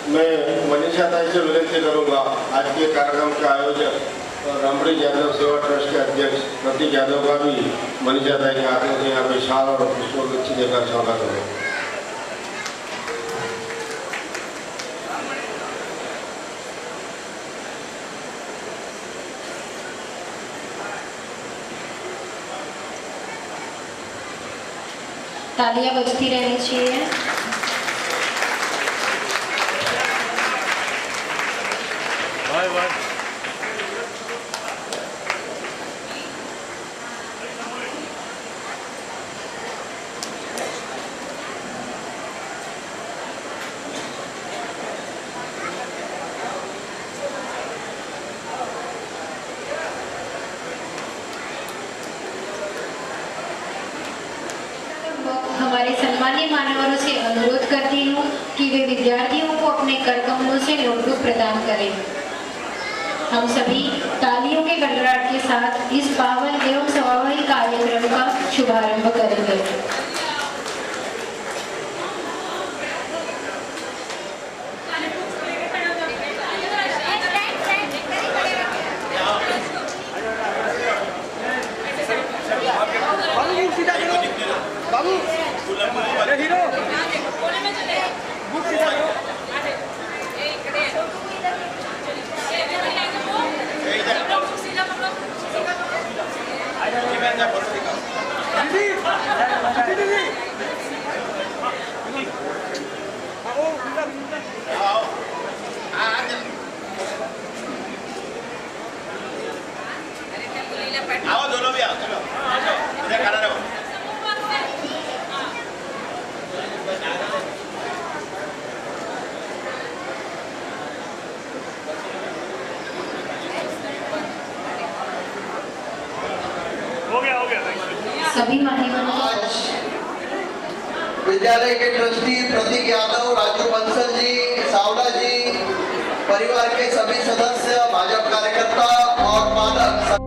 मैं मनीषा ताई से विनती करूंगा, आज के कार्यक्रम के आयोजक रामब्रिज यादव सेवा ट्रस्ट के अध्यक्ष प्रतीक यादव का भी मनीषा ताई के हाथों से यहाँ पे शाल और पुष्पगुच्छ देकर स्वागत करें. तालियां बजती रहनी चाहिए. हमारे सम्मानीय मान्यवरों से अनुरोध करती हूँ कि वे विद्यार्थियों को अपने कर कमलों से नोटबुक प्रदान करें. हम सभी तालियों के गड़गड़ाहट के साथ इस पावन एवं समारोही कार्यक्रम का शुभारंभ करेंगे. आओ दोनों भी आओ, चलो इधर खड़ा रहो. सभी मान्यवरों को आज विद्यालय के ट्रस्टी प्रतीक यादव, राजू बंसल जी, सावला जी, परिवार के सभी सदस्य, भाजपा कार्यकर्ता और पालक